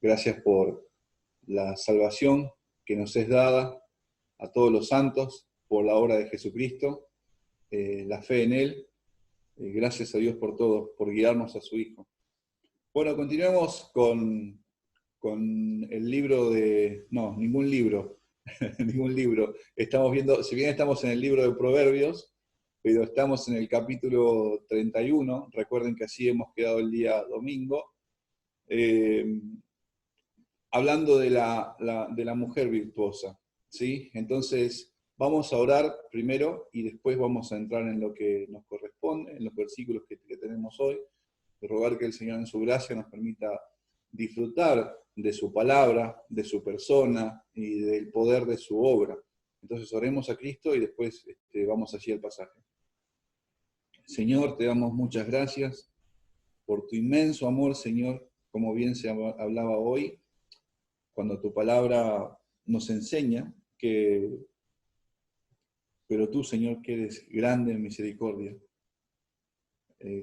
Gracias por la salvación que nos es dada a todos los santos por la obra de Jesucristo, la fe en Él. Gracias a Dios por todo, por guiarnos a su Hijo. Bueno, continuemos con el libro de... No, ningún libro. Ningún libro. Estamos viendo, si bien estamos en el libro de Proverbios, pero estamos en el capítulo 31. Recuerden que así hemos quedado el día domingo. Hablando de la mujer virtuosa, ¿sí? Entonces, vamos a orar primero y después vamos a entrar en lo que nos corresponde, en los versículos que tenemos hoy, y rogar que el Señor en su gracia nos permita disfrutar de su palabra, de su persona y del poder de su obra. Entonces, oremos a Cristo y después vamos allí al pasaje. Señor, te damos muchas gracias por tu inmenso amor, Señor, como bien se hablaba hoy, cuando tu palabra nos enseña pero tú, Señor, que eres grande en misericordia,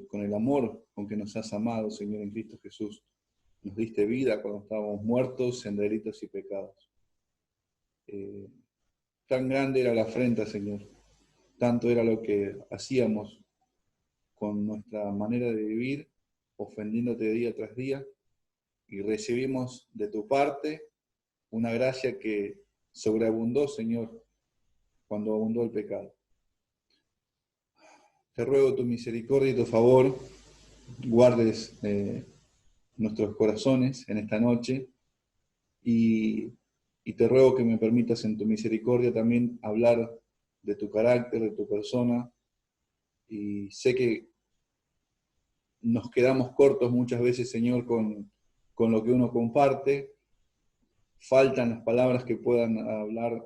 con el amor con que nos has amado, Señor, en Cristo Jesús, nos diste vida cuando estábamos muertos en delitos y pecados. Tan grande era la afrenta, Señor, tanto era lo que hacíamos con nuestra manera de vivir, ofendiéndote día tras día, y recibimos de tu parte una gracia que sobreabundó, Señor, cuando abundó el pecado. Te ruego tu misericordia y tu favor, guardes nuestros corazones en esta noche, y te ruego que me permitas en tu misericordia también hablar de tu carácter, de tu persona, y sé que nos quedamos cortos muchas veces, Señor, con lo que uno comparte. Faltan las palabras que puedan hablar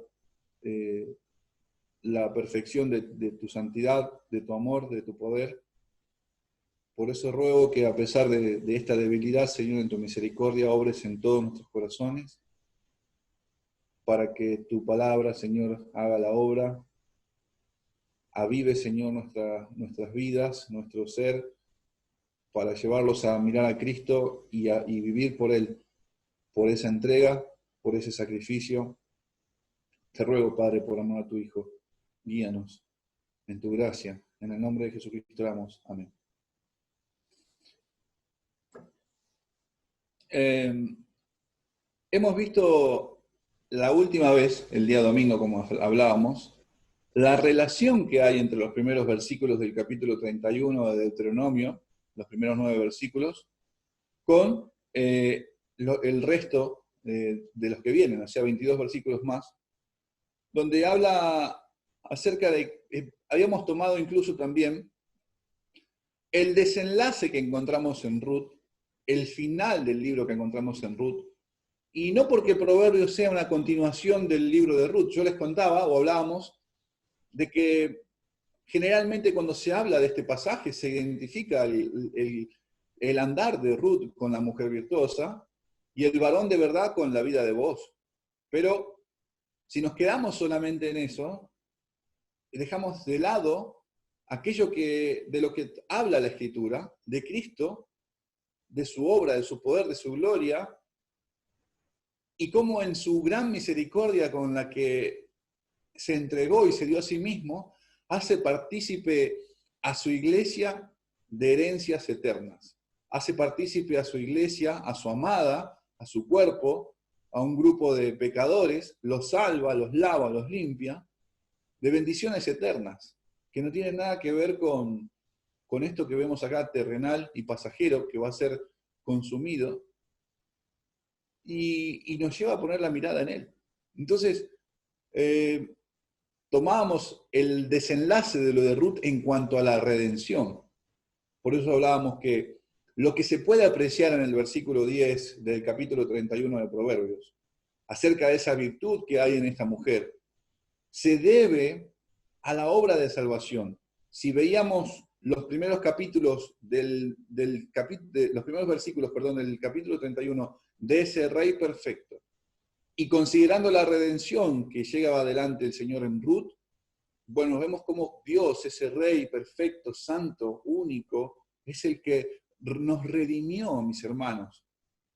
la perfección de tu santidad, de tu amor, de tu poder. Por eso ruego que a pesar de esta debilidad, Señor, en tu misericordia, obres en todos nuestros corazones, para que tu palabra, Señor, haga la obra, avive, Señor, nuestras vidas, nuestro ser, para llevarlos a mirar a Cristo y vivir por Él, por esa entrega, por ese sacrificio. Te ruego, Padre, por amor a tu Hijo, guíanos en tu gracia. En el nombre de Jesucristo oramos. Amén. Hemos visto la última vez, el día domingo, como hablábamos, la relación que hay entre los primeros versículos del capítulo 31 de Deuteronomio, los primeros 9 versículos, con el resto de los que vienen, o sea, 22 versículos más, donde habla acerca de, habíamos tomado incluso también el desenlace que encontramos en Ruth, el final del libro que encontramos en Ruth, y no porque Proverbios sea una continuación del libro de Ruth. Yo les contaba o hablábamos de que generalmente cuando se habla de este pasaje se identifica el andar de Ruth con la mujer virtuosa y el varón de verdad con la vida de Booz. Pero si nos quedamos solamente en eso, dejamos de lado aquello de lo que habla la Escritura, de Cristo, de su obra, de su poder, de su gloria, y cómo en su gran misericordia con la que se entregó y se dio a sí mismo, hace partícipe a su iglesia de herencias eternas. Hace partícipe a su iglesia, a su amada, a su cuerpo, a un grupo de pecadores, los salva, los lava, los limpia, de bendiciones eternas, que no tienen nada que ver con esto que vemos acá, terrenal y pasajero, que va a ser consumido, y nos lleva a poner la mirada en Él. Entonces, tomábamos el desenlace de lo de Ruth en cuanto a la redención. Por eso hablábamos que lo que se puede apreciar en el versículo 10 del capítulo 31 de Proverbios, acerca de esa virtud que hay en esta mujer, se debe a la obra de salvación. Si veíamos los primeros capítulos los primeros versículos, del capítulo 31 de ese rey perfecto, y considerando la redención que llegaba adelante el Señor en Ruth, bueno, vemos cómo Dios, ese rey perfecto, santo, único, es el que nos redimió, mis hermanos,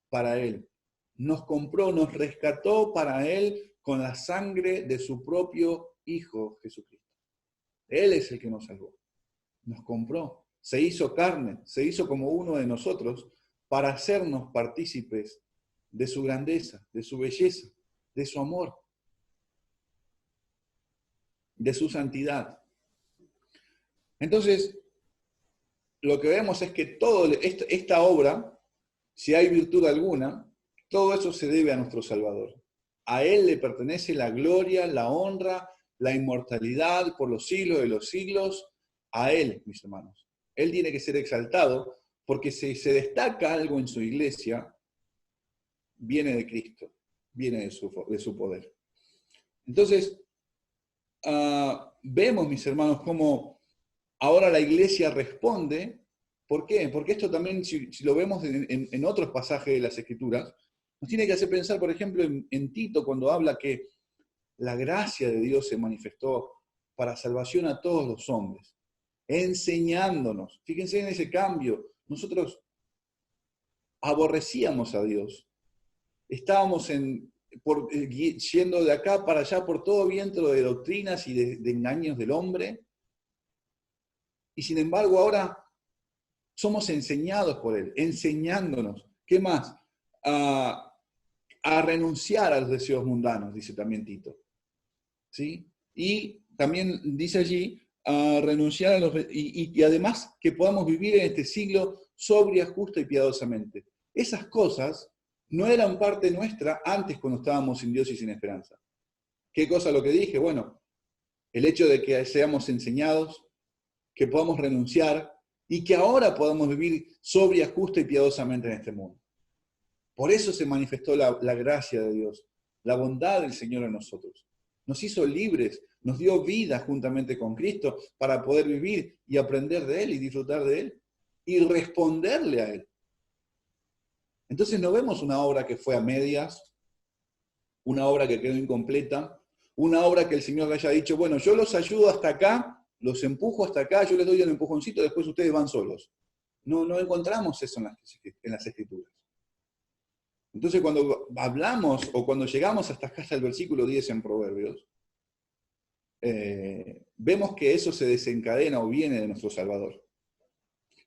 para Él. nos compró, nos rescató para Él con la sangre de su propio Hijo Jesucristo. Él es el que nos salvó, nos compró, se hizo carne, se hizo como uno de nosotros para hacernos partícipes de su grandeza, de su belleza, de su amor, de su santidad. Entonces, lo que vemos es que toda esta obra, si hay virtud alguna, todo eso se debe a nuestro Salvador. A Él le pertenece la gloria, la honra, la inmortalidad por los siglos de los siglos. A Él, mis hermanos. Él tiene que ser exaltado porque si se destaca algo en su iglesia, viene de Cristo, viene de su poder. Entonces, vemos, mis hermanos, cómo ahora la iglesia responde. ¿Por qué? Porque esto también, si lo vemos en otros pasajes de las Escrituras, nos tiene que hacer pensar, por ejemplo, en Tito, cuando habla que la gracia de Dios se manifestó para salvación a todos los hombres, enseñándonos. Fíjense en ese cambio. Nosotros aborrecíamos a Dios. Estábamos yendo de acá para allá por todo viento de doctrinas y de engaños del hombre. Y sin embargo ahora somos enseñados por Él, enseñándonos. ¿Qué más? A renunciar a los deseos mundanos, dice también Tito. ¿Sí? Y también dice allí, a renunciar a los... Y además que podamos vivir en este siglo sobria, justa y piadosamente. Esas cosas no eran parte nuestra antes cuando estábamos sin Dios y sin esperanza. ¿Qué cosa lo que dije? Bueno, el hecho de que seamos enseñados, que podamos renunciar y que ahora podamos vivir sobria, justa y piadosamente en este mundo. Por eso se manifestó la gracia de Dios, la bondad del Señor en nosotros. Nos hizo libres, nos dio vida juntamente con Cristo para poder vivir y aprender de Él y disfrutar de Él y responderle a Él. Entonces no vemos una obra que fue a medias, una obra que quedó incompleta, una obra que el Señor le haya dicho, bueno, yo los ayudo hasta acá, los empujo hasta acá, yo les doy un empujoncito, después ustedes van solos. No encontramos eso en las Escrituras. Entonces cuando hablamos o cuando llegamos hasta acá, hasta el versículo 10 en Proverbios, vemos que eso se desencadena o viene de nuestro Salvador.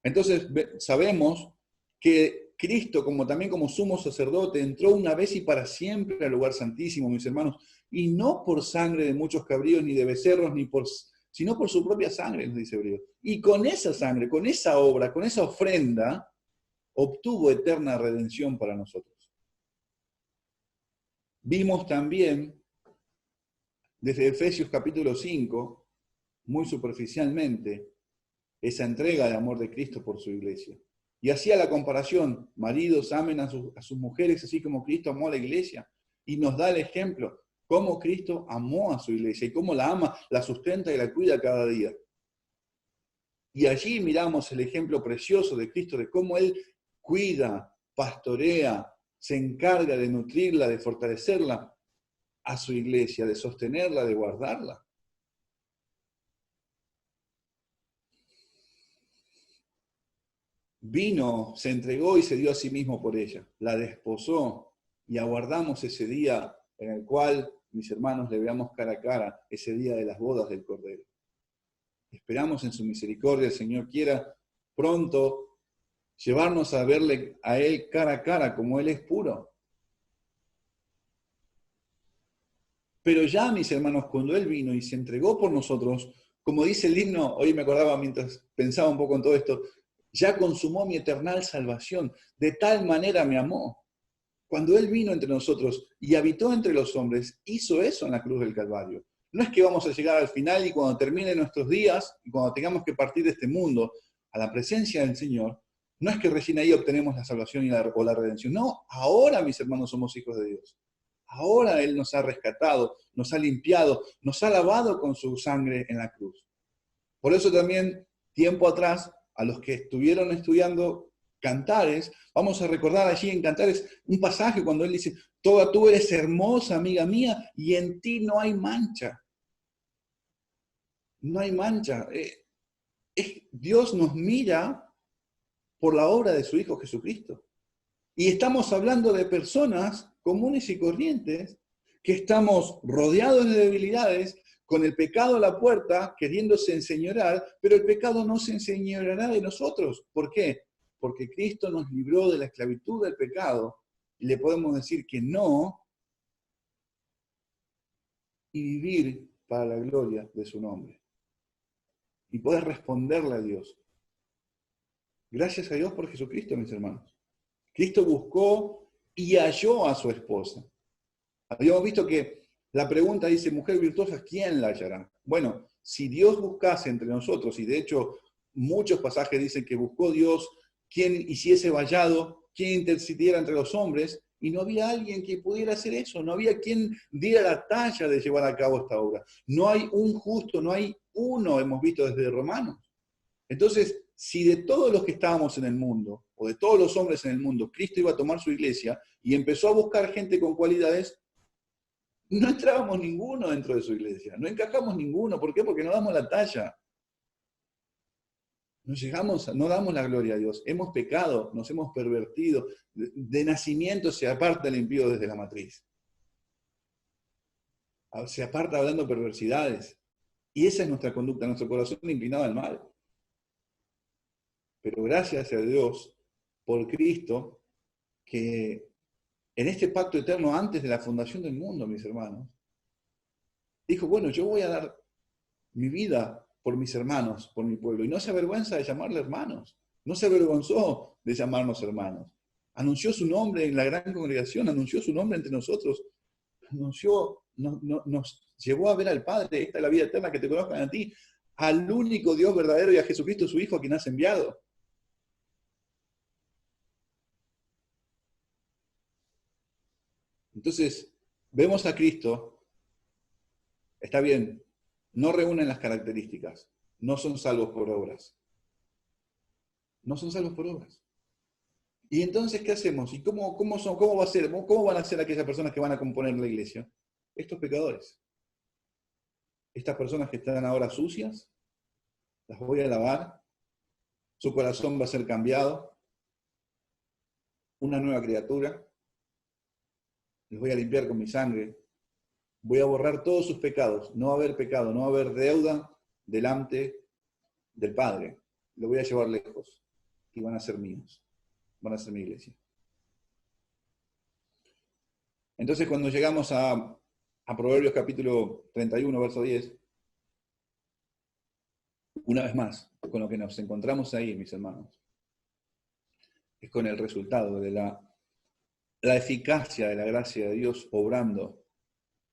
Entonces sabemos que Cristo, también como sumo sacerdote, entró una vez y para siempre al lugar santísimo, mis hermanos, y no por sangre de muchos cabríos ni de becerros, sino por su propia sangre, nos dice Hebreo. Y con esa sangre, con esa obra, con esa ofrenda, obtuvo eterna redención para nosotros. Vimos también, desde Efesios capítulo 5, muy superficialmente, esa entrega de amor de Cristo por su iglesia. Y hacía la comparación, maridos amen a sus mujeres así como Cristo amó a la iglesia. Y nos da el ejemplo, cómo Cristo amó a su iglesia y cómo la ama, la sustenta y la cuida cada día. Y allí miramos el ejemplo precioso de Cristo, de cómo Él cuida, pastorea, se encarga de nutrirla, de fortalecerla a su iglesia, de sostenerla, de guardarla. Vino, se entregó y se dio a sí mismo por ella, la desposó y aguardamos ese día en el cual, mis hermanos, le veamos cara a cara, ese día de las bodas del Cordero. Esperamos en su misericordia, el Señor quiera pronto llevarnos a verle a Él cara a cara, como Él es puro. Pero ya, mis hermanos, cuando Él vino y se entregó por nosotros, como dice el himno, hoy me acordaba mientras pensaba un poco en todo esto, ya consumó mi eternal salvación, de tal manera me amó. Cuando Él vino entre nosotros y habitó entre los hombres, hizo eso en la cruz del Calvario. No es que vamos a llegar al final y cuando terminen nuestros días y cuando tengamos que partir de este mundo a la presencia del Señor, no es que recién ahí obtenemos la salvación o la redención. No, ahora, mis hermanos, somos hijos de Dios. Ahora Él nos ha rescatado, nos ha limpiado, nos ha lavado con su sangre en la cruz. Por eso también, tiempo atrás, a los que estuvieron estudiando Cantares, vamos a recordar allí en Cantares un pasaje cuando Él dice, toda tú eres hermosa, amiga mía, y en ti no hay mancha. No hay mancha. Dios nos mira por la obra de su Hijo Jesucristo. Y estamos hablando de personas comunes y corrientes que estamos rodeados de debilidades, con el pecado a la puerta, queriéndose enseñorar, pero el pecado no se enseñoreará de nosotros. ¿Por qué? Porque Cristo nos libró de la esclavitud del pecado y le podemos decir que no y vivir para la gloria de su nombre. Y poder responderle a Dios. Gracias a Dios por Jesucristo, mis hermanos. Cristo buscó y halló a su esposa. Habíamos visto que la pregunta dice, mujer virtuosa, ¿quién la hallará? Bueno, si Dios buscase entre nosotros, y de hecho muchos pasajes dicen que buscó Dios quien hiciese vallado, quien intercediera entre los hombres, y no había alguien que pudiera hacer eso, no había quien diera la talla de llevar a cabo esta obra. No hay un justo, no hay uno, hemos visto desde Romanos. Entonces, si de todos los que estábamos en el mundo, o de todos los hombres en el mundo, Cristo iba a tomar su iglesia y empezó a buscar gente con cualidades, no entrábamos ninguno dentro de su iglesia, no encajamos ninguno. ¿Por qué? Porque no damos la talla. No damos la gloria a Dios. Hemos pecado, nos hemos pervertido. De nacimiento se aparta el impío desde la matriz. Se aparta hablando perversidades. Y esa es nuestra conducta, nuestro corazón inclinado al mal. Pero gracias a Dios por Cristo, que en este pacto eterno antes de la fundación del mundo, mis hermanos, dijo, bueno, yo voy a dar mi vida por mis hermanos, por mi pueblo. Y no se avergüenza de llamarle hermanos. No se avergonzó de llamarnos hermanos. Anunció su nombre en la gran congregación, anunció su nombre entre nosotros. Nos llevó a ver al Padre. Esta es la vida eterna, que te conozcan a ti, al único Dios verdadero y a Jesucristo su Hijo, a quien has enviado. Entonces, vemos a Cristo, está bien, no reúnen las características, no son salvos por obras. No son salvos por obras. Y entonces, ¿qué hacemos? ¿Y cómo van a ser aquellas personas que van a componer la iglesia? Estos pecadores. Estas personas que están ahora sucias, las voy a lavar, su corazón va a ser cambiado, una nueva criatura, les voy a limpiar con mi sangre, voy a borrar todos sus pecados, no va a haber pecado, no va a haber deuda delante del Padre, lo voy a llevar lejos y van a ser míos, van a ser mi iglesia. Entonces cuando llegamos a Proverbios capítulo 31, verso 10, una vez más, con lo que nos encontramos ahí, mis hermanos, es con el resultado de la eficacia de la gracia de Dios obrando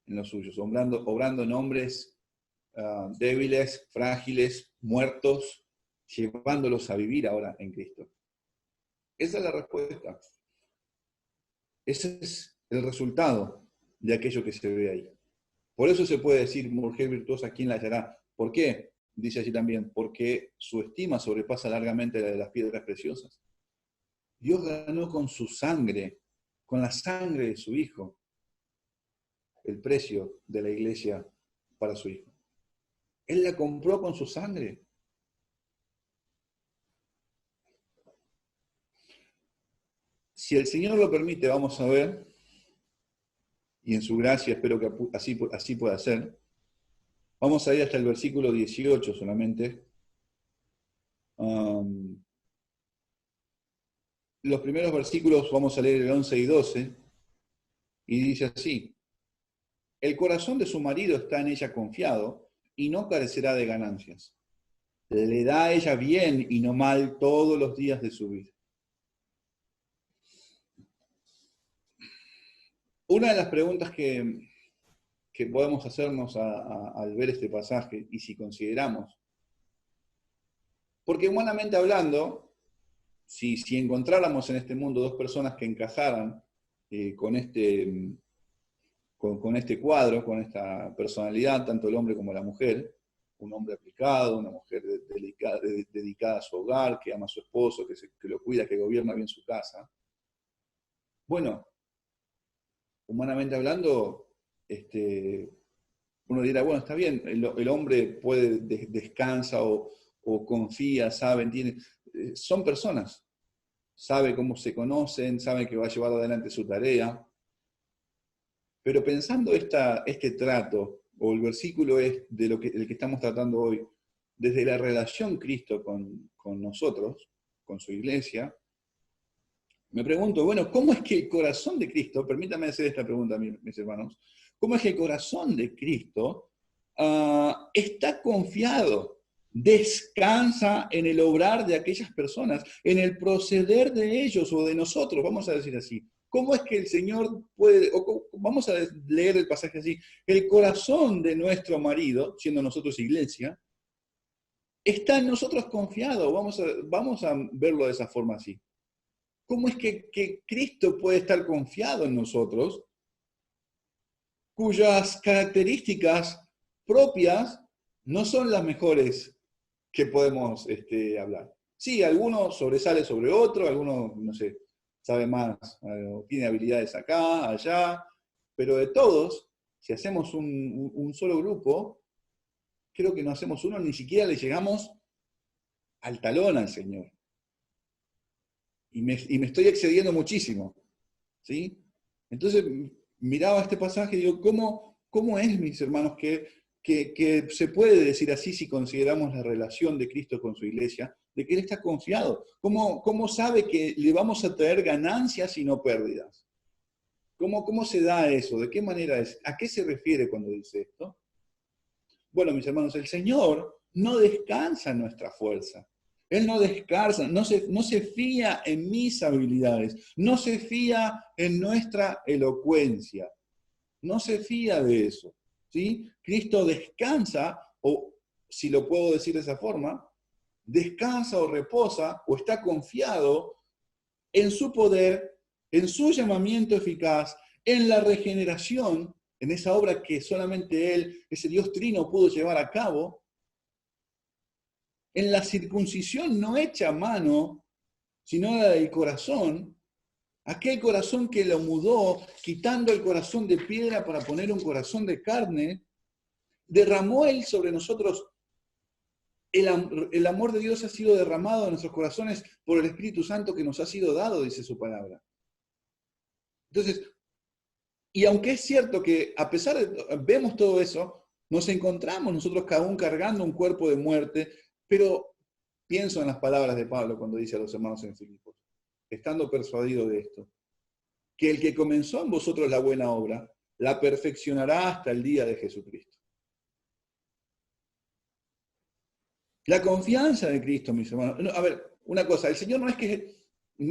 en los suyos, obrando en hombres débiles, frágiles, muertos, llevándolos a vivir ahora en Cristo. Esa es la respuesta. Ese es el resultado de aquello que se ve ahí. Por eso se puede decir, mujer virtuosa, ¿quién la hallará? ¿Por qué? Dice allí también, porque su estima sobrepasa largamente la de las piedras preciosas. Dios ganó con su sangre, con la sangre de su Hijo, el precio de la iglesia para su Hijo. Él la compró con su sangre. Si el Señor lo permite, vamos a ver, y en su gracia espero que así pueda ser, vamos a ir hasta el versículo 18 solamente. Los primeros versículos vamos a leer el 11 y 12, y dice así: el corazón de su marido está en ella confiado, y no carecerá de ganancias. Le da a ella bien y no mal todos los días de su vida. Una de las preguntas que podemos hacernos al ver este pasaje, y si consideramos, porque humanamente hablando, si encontráramos en este mundo dos personas que encajaran con este cuadro, con esta personalidad, tanto el hombre como la mujer, un hombre aplicado, una mujer dedicada a su hogar, que ama a su esposo, que lo cuida, que gobierna bien su casa. Bueno, humanamente hablando, uno dirá, bueno, está bien, el hombre descansa o confía, sabe, entiende. Son personas. sabe cómo se conocen, sabe que va a llevar adelante su tarea. Pero pensando este trato, o el versículo es de el que estamos tratando hoy, desde la relación Cristo con nosotros, con su iglesia, me pregunto, bueno, ¿cómo es que el corazón de Cristo, permítame hacer esta pregunta, mis hermanos, ¿cómo es que el corazón de Cristo está confiado, descansa en el obrar de aquellas personas, en el proceder de ellos o de nosotros, vamos a decir así? ¿Cómo es que el Señor puede, vamos a leer el pasaje así, el corazón de nuestro marido, siendo nosotros iglesia, está en nosotros confiado, vamos a verlo de esa forma así. ¿Cómo es que Cristo puede estar confiado en nosotros, cuyas características propias no son las mejores que podemos hablar? Sí, alguno sobresale sobre otro, alguno, no sé, sabe más, tiene habilidades acá, allá, pero de todos, si hacemos un solo grupo, creo que no hacemos uno, ni siquiera le llegamos al talón al Señor. Y me estoy excediendo muchísimo, ¿sí? Entonces, miraba este pasaje y digo, ¿cómo es, mis hermanos, que se puede decir así si consideramos la relación de Cristo con su iglesia, de que Él está confiado? ¿Cómo sabe que le vamos a traer ganancias y no pérdidas? ¿Cómo se da eso? ¿De qué manera es? ¿A qué se refiere cuando dice esto? Bueno, mis hermanos, el Señor no descansa en nuestra fuerza. Él no descansa, no se fía en mis habilidades, no se fía en nuestra elocuencia, no se fía de eso, ¿sí? Cristo descansa, o si lo puedo decir de esa forma, descansa o reposa o está confiado en su poder, en su llamamiento eficaz, en la regeneración, en esa obra que solamente Él, ese Dios trino, pudo llevar a cabo, en la circuncisión no hecha a mano, sino la del corazón, aquel corazón que lo mudó, quitando el corazón de piedra para poner un corazón de carne, derramó Él sobre nosotros. El amor de Dios ha sido derramado en nuestros corazones por el Espíritu Santo que nos ha sido dado, dice su palabra. Entonces, y aunque es cierto que a pesar de, vemos todo eso, nos encontramos nosotros cada uno cargando un cuerpo de muerte, pero pienso en las palabras de Pablo cuando dice a los hermanos en Filipos, estando persuadido de esto, que el que comenzó en vosotros la buena obra, la perfeccionará hasta el día de Jesucristo. La confianza de Cristo, mis hermanos. A ver, una cosa, el Señor no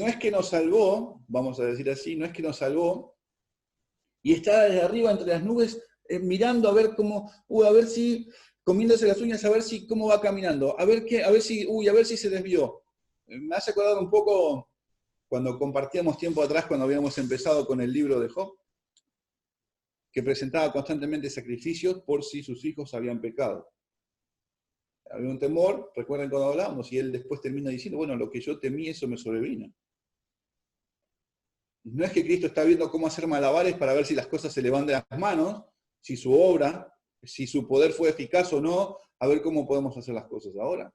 es que nos salvó, vamos a decir así, no es que nos salvó y está desde arriba entre las nubes mirando a ver cómo, a ver si, comiéndose las uñas, a ver si cómo va caminando, a ver si se desvió. Me hace acordar un poco cuando compartíamos tiempo atrás, cuando habíamos empezado con el libro de Job, que presentaba constantemente sacrificios por si sus hijos habían pecado. Había un temor, recuerden cuando hablábamos, y él después termina diciendo, bueno, lo que yo temí, eso me sobrevino. No es que Cristo está viendo cómo hacer malabares para ver si las cosas se le van de las manos, si su obra, si su poder fue eficaz o no, a ver cómo podemos hacer las cosas ahora.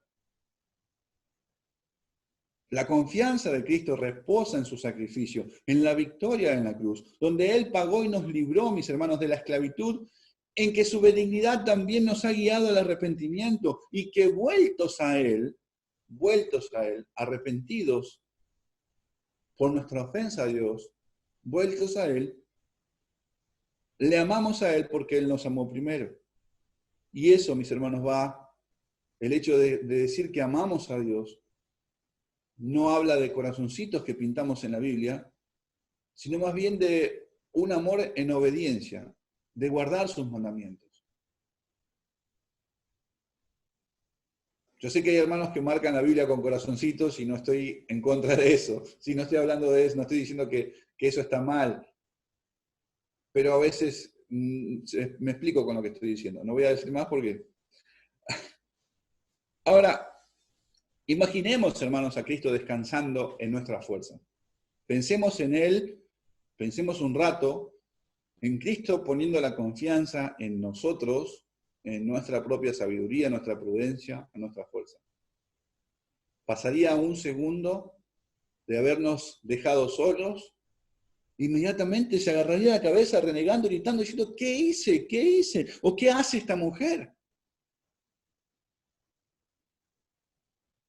La confianza de Cristo reposa en su sacrificio, en la victoria en la cruz, donde Él pagó y nos libró, mis hermanos, de la esclavitud, en que su benignidad también nos ha guiado al arrepentimiento y que vueltos a Él, arrepentidos por nuestra ofensa a Dios, vueltos a Él, le amamos a Él porque Él nos amó primero. Y eso, mis hermanos, el hecho de decir que amamos a Dios, no habla de corazoncitos que pintamos en la Biblia, sino más bien de un amor en obediencia, de guardar sus mandamientos. Yo sé que hay hermanos que marcan la Biblia con corazoncitos y no estoy en contra de eso. Si no estoy hablando de eso, no estoy diciendo que eso está mal. Pero a veces me explico con lo que estoy diciendo. No voy a decir más porque... Ahora, imaginemos, hermanos, a Cristo descansando en nuestra fuerza. Pensemos en Él, pensemos un rato, en Cristo poniendo la confianza en nosotros, en nuestra propia sabiduría, en nuestra prudencia, en nuestra fuerza. Pasaría un segundo de habernos dejado solos, inmediatamente se agarraría la cabeza renegando, gritando, diciendo, ¿qué hice? ¿Qué hice? ¿O qué hace esta mujer?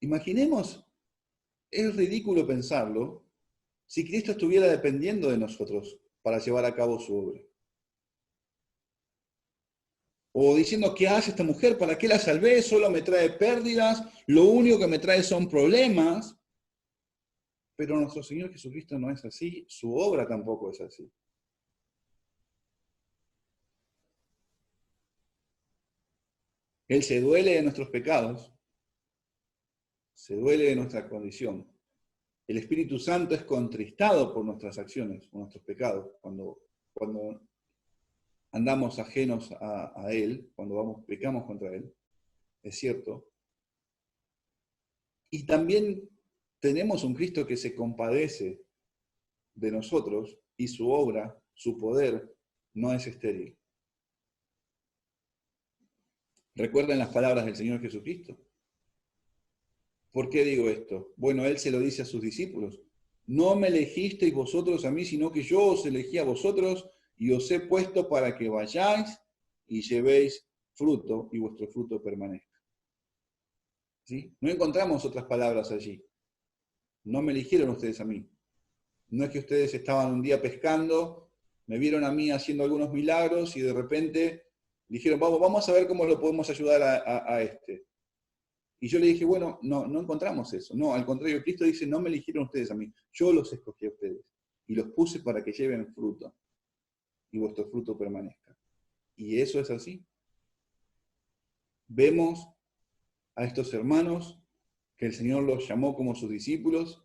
Imaginemos, es ridículo pensarlo, si Cristo estuviera dependiendo de nosotros para llevar a cabo su obra. O diciendo, ¿qué hace esta mujer? ¿Para qué la salvé? Solo me trae pérdidas, lo único que me trae son problemas. Pero nuestro Señor Jesucristo no es así, su obra tampoco es así. Él se duele de nuestros pecados, se duele de nuestra condición. El Espíritu Santo es contristado por nuestras acciones, por nuestros pecados, cuando andamos ajenos a Él, cuando pecamos contra Él, es cierto. Y también tenemos un Cristo que se compadece de nosotros y su obra, su poder, no es estéril. Recuerden las palabras del Señor Jesucristo. ¿Por qué digo esto? Bueno, Él se lo dice a sus discípulos. No me elegisteis vosotros a mí, sino que yo os elegí a vosotros y os he puesto para que vayáis y llevéis fruto y vuestro fruto permanezca. ¿Sí? No encontramos otras palabras allí. No me eligieron ustedes a mí. No es que ustedes estaban un día pescando, me vieron a mí haciendo algunos milagros y de repente dijeron, vamos a ver cómo lo podemos ayudar a este. Y yo le dije, bueno, no encontramos eso. No, al contrario, Cristo dice, no me eligieron ustedes a mí, yo los escogí a ustedes y los puse para que lleven fruto y vuestro fruto permanezca. Y eso es así. Vemos a estos hermanos que el Señor los llamó como sus discípulos,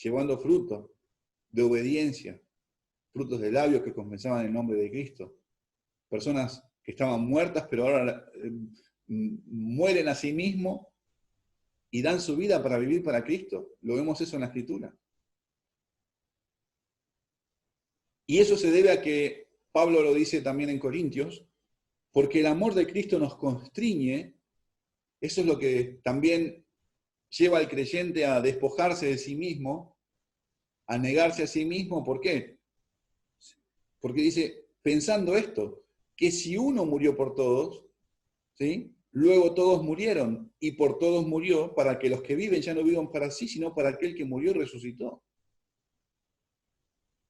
llevando fruto de obediencia, frutos de labios que confesaban el nombre de Cristo. Personas que estaban muertas, pero ahora mueren a sí mismos y dan su vida para vivir para Cristo. Lo vemos eso en la Escritura. Y eso se debe a que Pablo lo dice también en Corintios, porque el amor de Cristo nos constriñe. Eso es lo que también lleva al creyente a despojarse de sí mismo, a negarse a sí mismo. ¿Por qué? Porque dice, pensando esto, que si uno murió por todos, ¿sí? Luego todos murieron, y por todos murió, para que los que viven ya no vivan para sí, sino para aquel que murió y resucitó.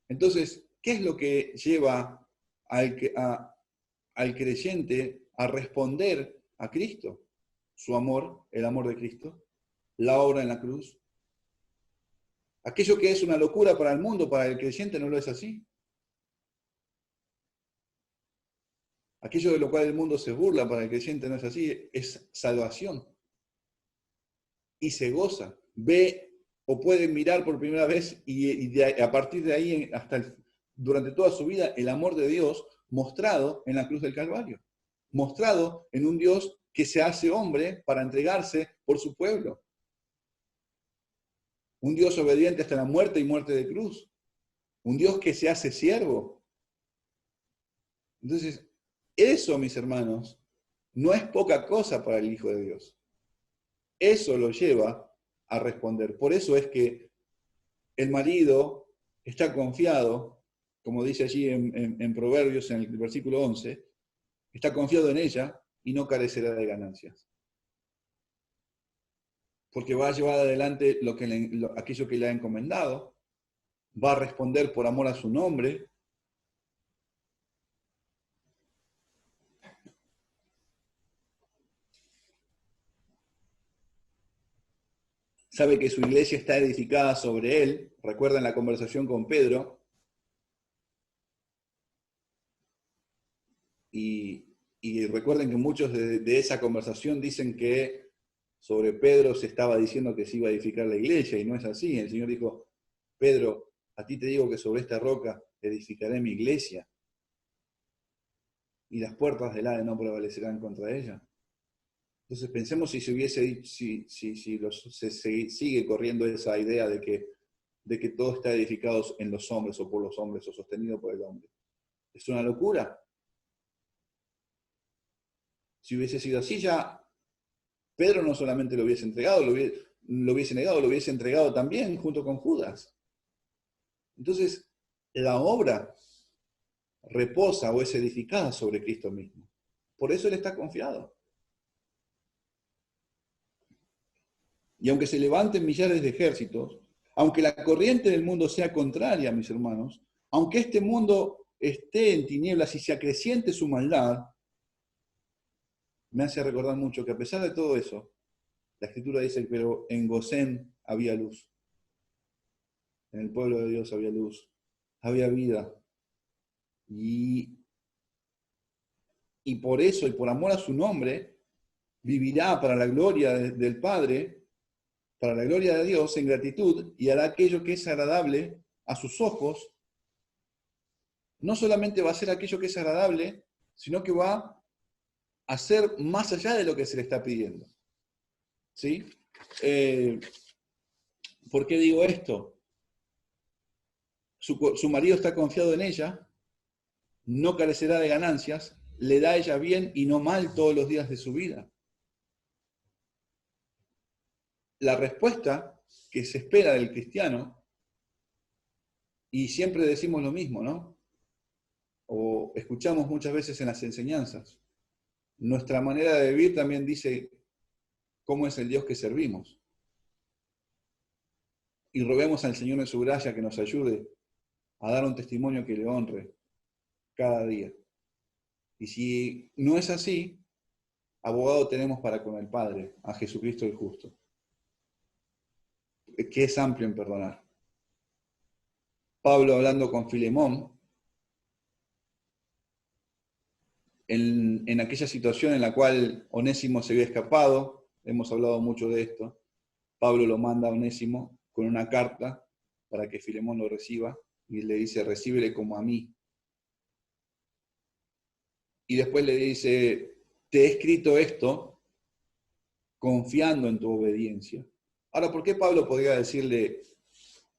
Entonces, ¿qué es lo que lleva al creyente a responder a Cristo? Su amor, el amor de Cristo, la obra en la cruz. Aquello que es una locura para el mundo, para el creyente no lo es así. Aquello de lo cual el mundo se burla, para el creyente no es así, es salvación. Y se goza, ve o puede mirar por primera vez y a partir de ahí, durante toda su vida, el amor de Dios mostrado en la cruz del Calvario. Mostrado en un Dios que se hace hombre para entregarse por su pueblo. Un Dios obediente hasta la muerte y muerte de cruz. Un Dios que se hace siervo. Entonces, eso, mis hermanos, no es poca cosa para el Hijo de Dios. Eso lo lleva a responder. Por eso es que el marido está confiado, como dice allí en Proverbios, en el versículo 11, está confiado en ella y no carecerá de ganancias. Porque va a llevar adelante aquello que le ha encomendado, va a responder por amor a su nombre. Sabe que su iglesia está edificada sobre él. Recuerdan la conversación con Pedro. Y recuerden que muchos de esa conversación dicen que sobre Pedro se estaba diciendo que se iba a edificar la iglesia, y no es así. El Señor dijo, Pedro, a ti te digo que sobre esta roca edificaré mi iglesia, y las puertas del Hades no prevalecerán contra ella. Entonces pensemos si se sigue corriendo esa idea de que todo está edificado en los hombres o por los hombres o sostenido por el hombre. Es una locura. Si hubiese sido así, ya Pedro no solamente lo hubiese entregado, lo hubiese negado, lo hubiese entregado también junto con Judas. Entonces, la obra reposa o es edificada sobre Cristo mismo. Por eso Él está confiado. Y aunque se levanten millares de ejércitos, aunque la corriente del mundo sea contraria, mis hermanos, aunque este mundo esté en tinieblas y se acreciente su maldad, me hace recordar mucho que a pesar de todo eso, la Escritura dice, pero en Gosén había luz. En el pueblo de Dios había luz, había vida. Y por eso, y por amor a su nombre, vivirá para la gloria del Padre, para la gloria de Dios, en gratitud, y hará aquello que es agradable a sus ojos. No solamente va a hacer aquello que es agradable, sino que va a hacer más allá de lo que se le está pidiendo. ¿Sí? ¿Por qué digo esto? Su marido está confiado en ella, no carecerá de ganancias, le da a ella bien y no mal todos los días de su vida. La respuesta que se espera del cristiano, y siempre decimos lo mismo, ¿no? O escuchamos muchas veces en las enseñanzas, nuestra manera de vivir también dice cómo es el Dios que servimos. Y roguemos al Señor de su gracia que nos ayude a dar un testimonio que le honre cada día. Y si no es así, abogado tenemos para con el Padre, a Jesucristo el justo, que es amplio en perdonar. Pablo hablando con Filemón, en aquella situación en la cual Onésimo se había escapado, hemos hablado mucho de esto, Pablo lo manda a Onésimo con una carta para que Filemón lo reciba y le dice, recíbele como a mí. Y después le dice, te he escrito esto confiando en tu obediencia. Ahora, ¿por qué Pablo podría decirle,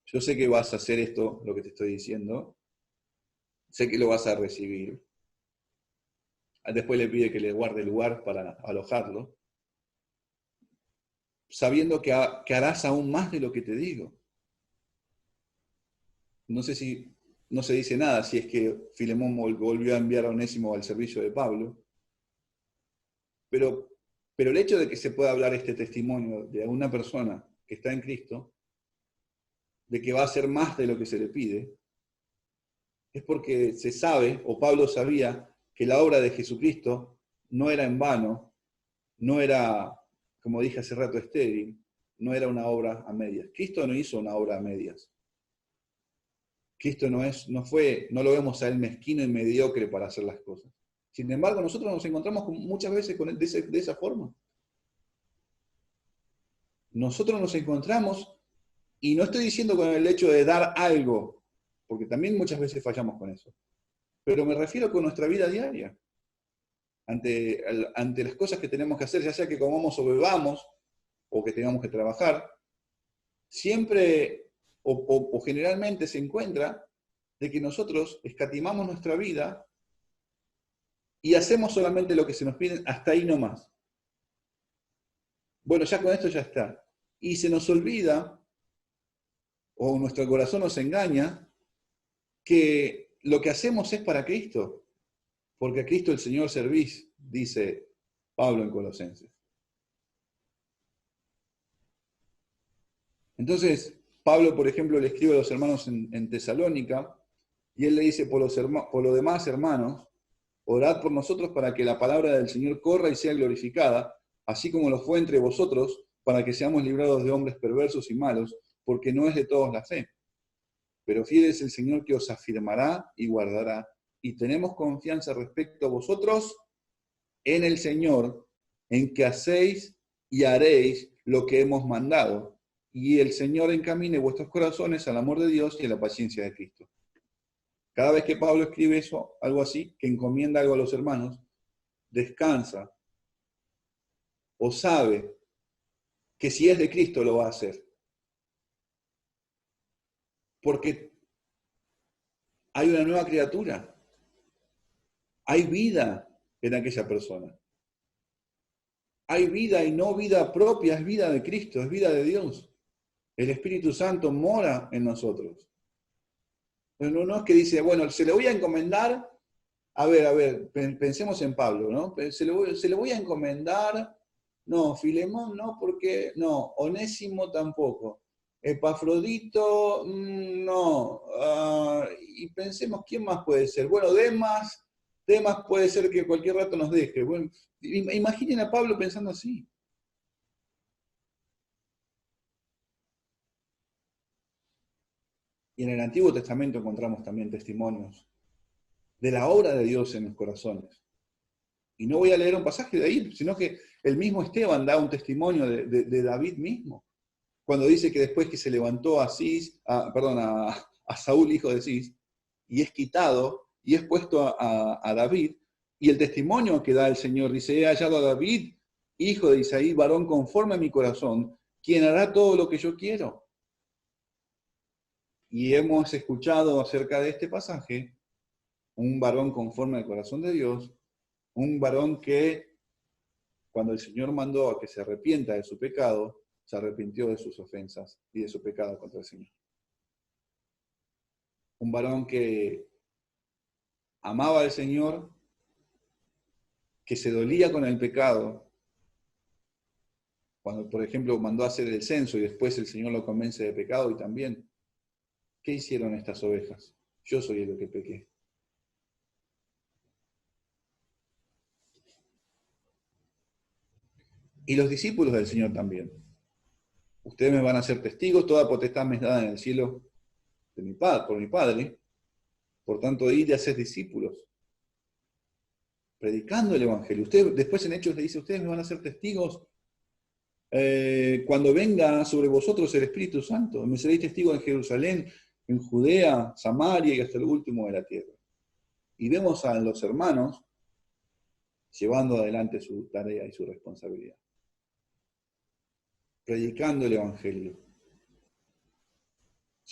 yo sé que vas a hacer esto, lo que te estoy diciendo, sé que lo vas a recibir? Después le pide que le guarde lugar para alojarlo, sabiendo que harás aún más de lo que te digo. No sé si no se dice nada si es que Filemón volvió a enviar a Onésimo al servicio de Pablo, pero el hecho de que se pueda hablar este testimonio de una persona que está en Cristo, de que va a hacer más de lo que se le pide, es porque se sabe, o Pablo sabía, que la obra de Jesucristo no era en vano, no era, como dije hace rato, estéril, no era una obra a medias. Cristo no hizo una obra a medias. Cristo no lo vemos a él mezquino y mediocre para hacer las cosas. Sin embargo, nosotros nos encontramos muchas veces de esa forma. Nosotros nos encontramos, y no estoy diciendo con el hecho de dar algo, porque también muchas veces fallamos con eso, pero me refiero con nuestra vida diaria, ante las cosas que tenemos que hacer, ya sea que comamos o bebamos, o que tengamos que trabajar, siempre o generalmente se encuentra de que nosotros escatimamos nuestra vida y hacemos solamente lo que se nos pide hasta ahí nomás. Bueno, ya con esto ya está. Y se nos olvida, o nuestro corazón nos engaña, que lo que hacemos es para Cristo, porque a Cristo el Señor servís, dice Pablo en Colosenses. Entonces, Pablo, por ejemplo, le escribe a los hermanos en Tesalónica, y él le dice, por lo demás, hermanos, orad por nosotros para que la palabra del Señor corra y sea glorificada, así como lo fue entre vosotros, para que seamos librados de hombres perversos y malos, porque no es de todos la fe. Pero fiel es el Señor que os afirmará y guardará. Y tenemos confianza respecto a vosotros en el Señor, en que hacéis y haréis lo que hemos mandado. Y el Señor encamine vuestros corazones al amor de Dios y a la paciencia de Cristo. Cada vez que Pablo escribe eso, algo así, que encomienda algo a los hermanos, descansa o sabe que si es de Cristo lo va a hacer. Porque hay una nueva criatura, hay vida en aquella persona. Hay vida y no vida propia, es vida de Cristo, es vida de Dios. El Espíritu Santo mora en nosotros. No, no es que dice, bueno, se le voy a encomendar, a ver, pensemos en Pablo, ¿no? Se le voy a encomendar, no, Filemón no, porque, no, Onésimo tampoco, Epafrodito, no, y pensemos, ¿quién más puede ser? Bueno, Demas puede ser que cualquier rato nos deje. Bueno, imaginen a Pablo pensando así. Y en el Antiguo Testamento encontramos también testimonios de la obra de Dios en los corazones. Y no voy a leer un pasaje de ahí, sino que el mismo Esteban da un testimonio de David mismo, cuando dice que después que se levantó a Saúl, hijo de Cis, y es quitado, y es puesto a David, y el testimonio que da el Señor dice, he hallado a David, hijo de Isaí, varón conforme a mi corazón, quien hará todo lo que yo quiero. Y hemos escuchado acerca de este pasaje, un varón conforme al corazón de Dios, un varón que, cuando el Señor mandó a que se arrepienta de su pecado, se arrepintió de sus ofensas y de su pecado contra el Señor. Un varón que amaba al Señor, que se dolía con el pecado. Cuando, por ejemplo, mandó a hacer el censo y después el Señor lo convence de pecado y también, ¿qué hicieron estas ovejas? Yo soy el que pequé. Y los discípulos del Señor también. Ustedes me van a ser testigos, toda potestad me es dada en el cielo de mi padre, por mi Padre. Por tanto, id y haced discípulos, predicando el Evangelio. Ustedes, después en Hechos le dice, ustedes me van a ser testigos cuando venga sobre vosotros el Espíritu Santo. Me seréis testigos en Jerusalén, en Judea, Samaria y hasta el último de la tierra. Y vemos a los hermanos llevando adelante su tarea y su responsabilidad. Predicando el Evangelio.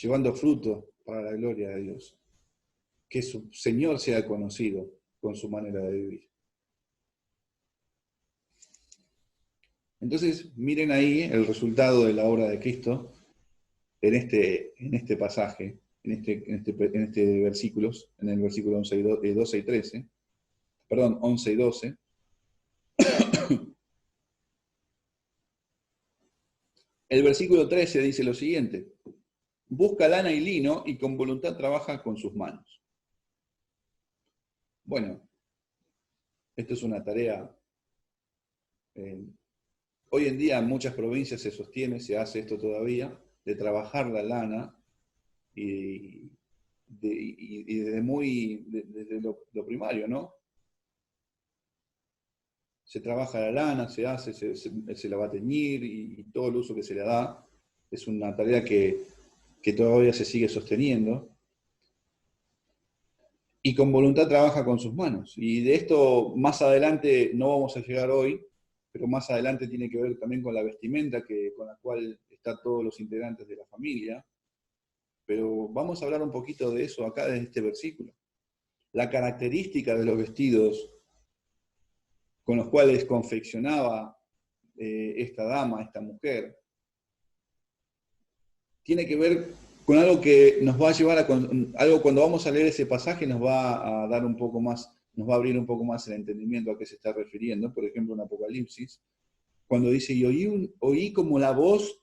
Llevando fruto para la gloria de Dios. Que su Señor sea conocido con su manera de vivir. Entonces, miren ahí el resultado de la obra de Cristo en este pasaje, en este versículos, en el versículo 11 y 13, perdón, 11 y 12. El versículo 13 dice lo siguiente: busca lana y lino y con voluntad trabaja con sus manos. Bueno, esto es una tarea. Hoy en día en muchas provincias se sostiene, se hace esto todavía, de trabajar la lana y desde lo primario, ¿no? Se trabaja la lana, se hace, se la va a teñir y todo el uso que se le da. Es una tarea que todavía se sigue sosteniendo. Y con voluntad trabaja con sus manos. Y de esto más adelante no vamos a llegar hoy, pero más adelante tiene que ver también con la vestimenta con la cual están todos los integrantes de la familia. Pero vamos a hablar un poquito de eso acá desde este versículo. La característica de los vestidos con los cuales confeccionaba esta dama, esta mujer, tiene que ver con algo que nos va a llevar algo cuando vamos a leer ese pasaje nos va a dar un poco más, nos va a abrir un poco más el entendimiento a qué se está refiriendo. Por ejemplo, en Apocalipsis, cuando dice, y oí como la voz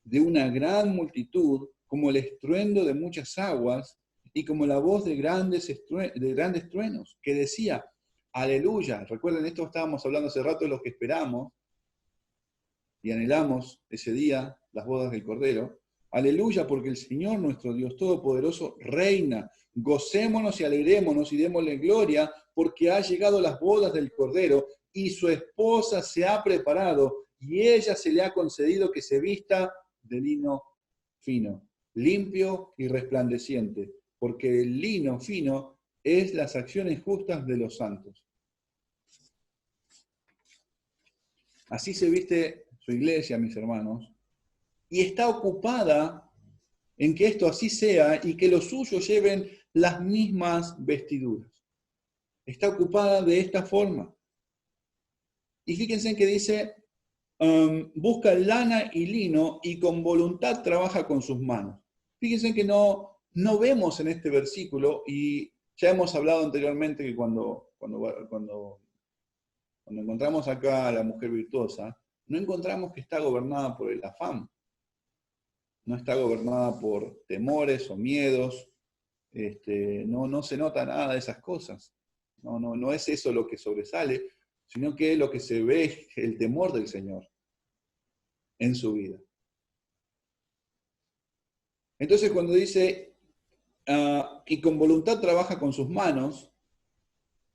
de una gran multitud, como el estruendo de muchas aguas, y como la voz de grandes truenos, que decía, aleluya. Recuerden, esto estábamos hablando hace rato de los que esperamos y anhelamos ese día, las bodas del Cordero. Aleluya, porque el Señor nuestro Dios Todopoderoso reina. Gocémonos y alegrémonos y démosle gloria, porque ha llegado las bodas del Cordero y su esposa se ha preparado y ella se le ha concedido que se vista de lino fino, limpio y resplandeciente, porque el lino fino es las acciones justas de los santos. Así se viste su iglesia, mis hermanos, y está ocupada en que esto así sea y que los suyos lleven las mismas vestiduras. Está ocupada de esta forma. Y fíjense que dice, busca lana y lino y con voluntad trabaja con sus manos. Fíjense que no vemos en este versículo, y ya hemos hablado anteriormente que cuando encontramos acá a la mujer virtuosa, no encontramos que está gobernada por el afán, no está gobernada por temores o miedos, no se nota nada de esas cosas. No es eso lo que sobresale, sino que lo que se ve es el temor del Señor en su vida. Entonces cuando dice, y con voluntad trabaja con sus manos,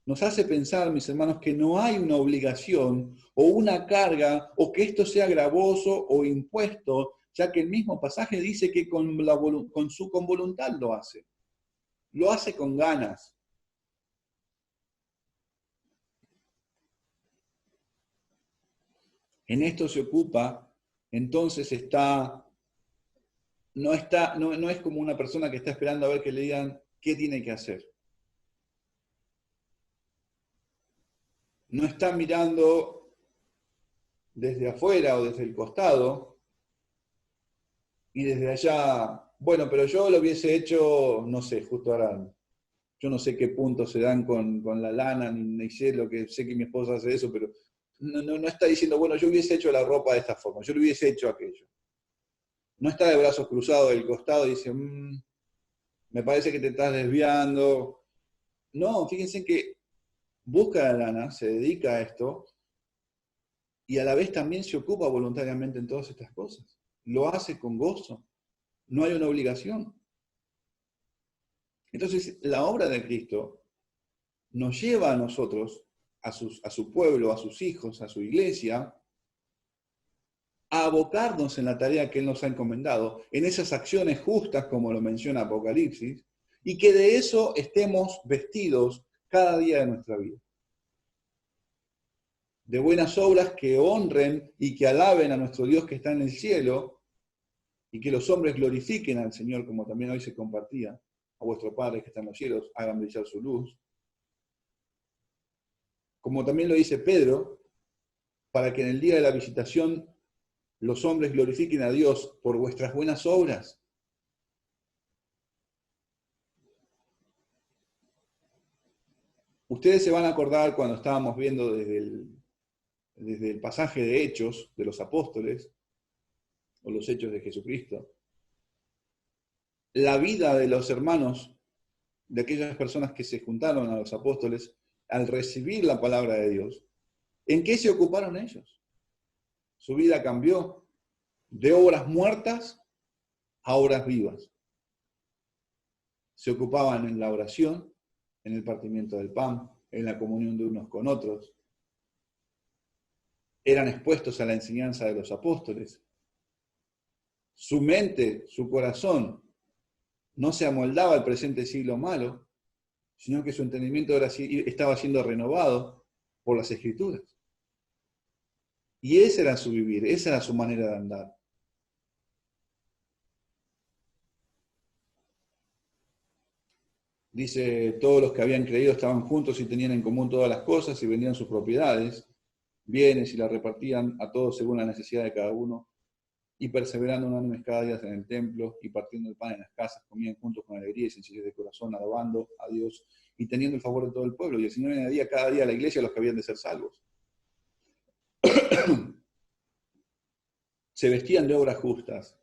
nos hace pensar, mis hermanos, que no hay una obligación o una carga o que esto sea gravoso o impuesto, ya que el mismo pasaje dice que con voluntad lo hace con ganas. En esto se ocupa, entonces no es como una persona que está esperando a ver que le digan qué tiene que hacer. No está mirando desde afuera o desde el costado y desde allá, bueno, pero yo lo hubiese hecho, no sé, justo ahora, yo no sé qué puntos se dan con la lana, ni sé lo que sé que mi esposa hace eso, pero no está diciendo, bueno, yo hubiese hecho la ropa de esta forma, yo lo hubiese hecho aquello. No está de brazos cruzados del costado y dice, me parece que te estás desviando. No, fíjense que busca la lana, se dedica a esto, y a la vez también se ocupa voluntariamente en todas estas cosas. Lo hace con gozo. No hay una obligación. Entonces, la obra de Cristo nos lleva a nosotros, a su pueblo, a sus hijos, a su iglesia, a abocarnos en la tarea que Él nos ha encomendado, en esas acciones justas, como lo menciona Apocalipsis, y que de eso estemos vestidos cada día de nuestra vida. De buenas obras que honren y que alaben a nuestro Dios que está en el cielo, y que los hombres glorifiquen al Señor, como también hoy se compartía, a vuestro Padre que está en los cielos, hagan brillar su luz. Como también lo dice Pedro, para que en el día de la visitación los hombres glorifiquen a Dios por vuestras buenas obras. Ustedes se van a acordar cuando estábamos viendo desde el pasaje de Hechos de los apóstoles, o los Hechos de Jesucristo, la vida de los hermanos, de aquellas personas que se juntaron a los apóstoles, al recibir la palabra de Dios, ¿en qué se ocuparon ellos? Su vida cambió de obras muertas a obras vivas. Se ocupaban en la oración, en el partimiento del pan, en la comunión de unos con otros. Eran expuestos a la enseñanza de los apóstoles. Su mente, su corazón, no se amoldaba al presente siglo malo, sino que su entendimiento estaba siendo renovado por las Escrituras. Y ese era su vivir, esa era su manera de andar. Dice, todos los que habían creído estaban juntos y tenían en común todas las cosas y vendían sus propiedades, bienes y las repartían a todos según la necesidad de cada uno, y perseverando unánimes cada día en el templo y partiendo el pan en las casas, comían juntos con alegría y sencillez de corazón, alabando a Dios y teniendo el favor de todo el pueblo. Y el Señor añadía cada día a la iglesia a los que habían de ser salvos. Se vestían de obras justas.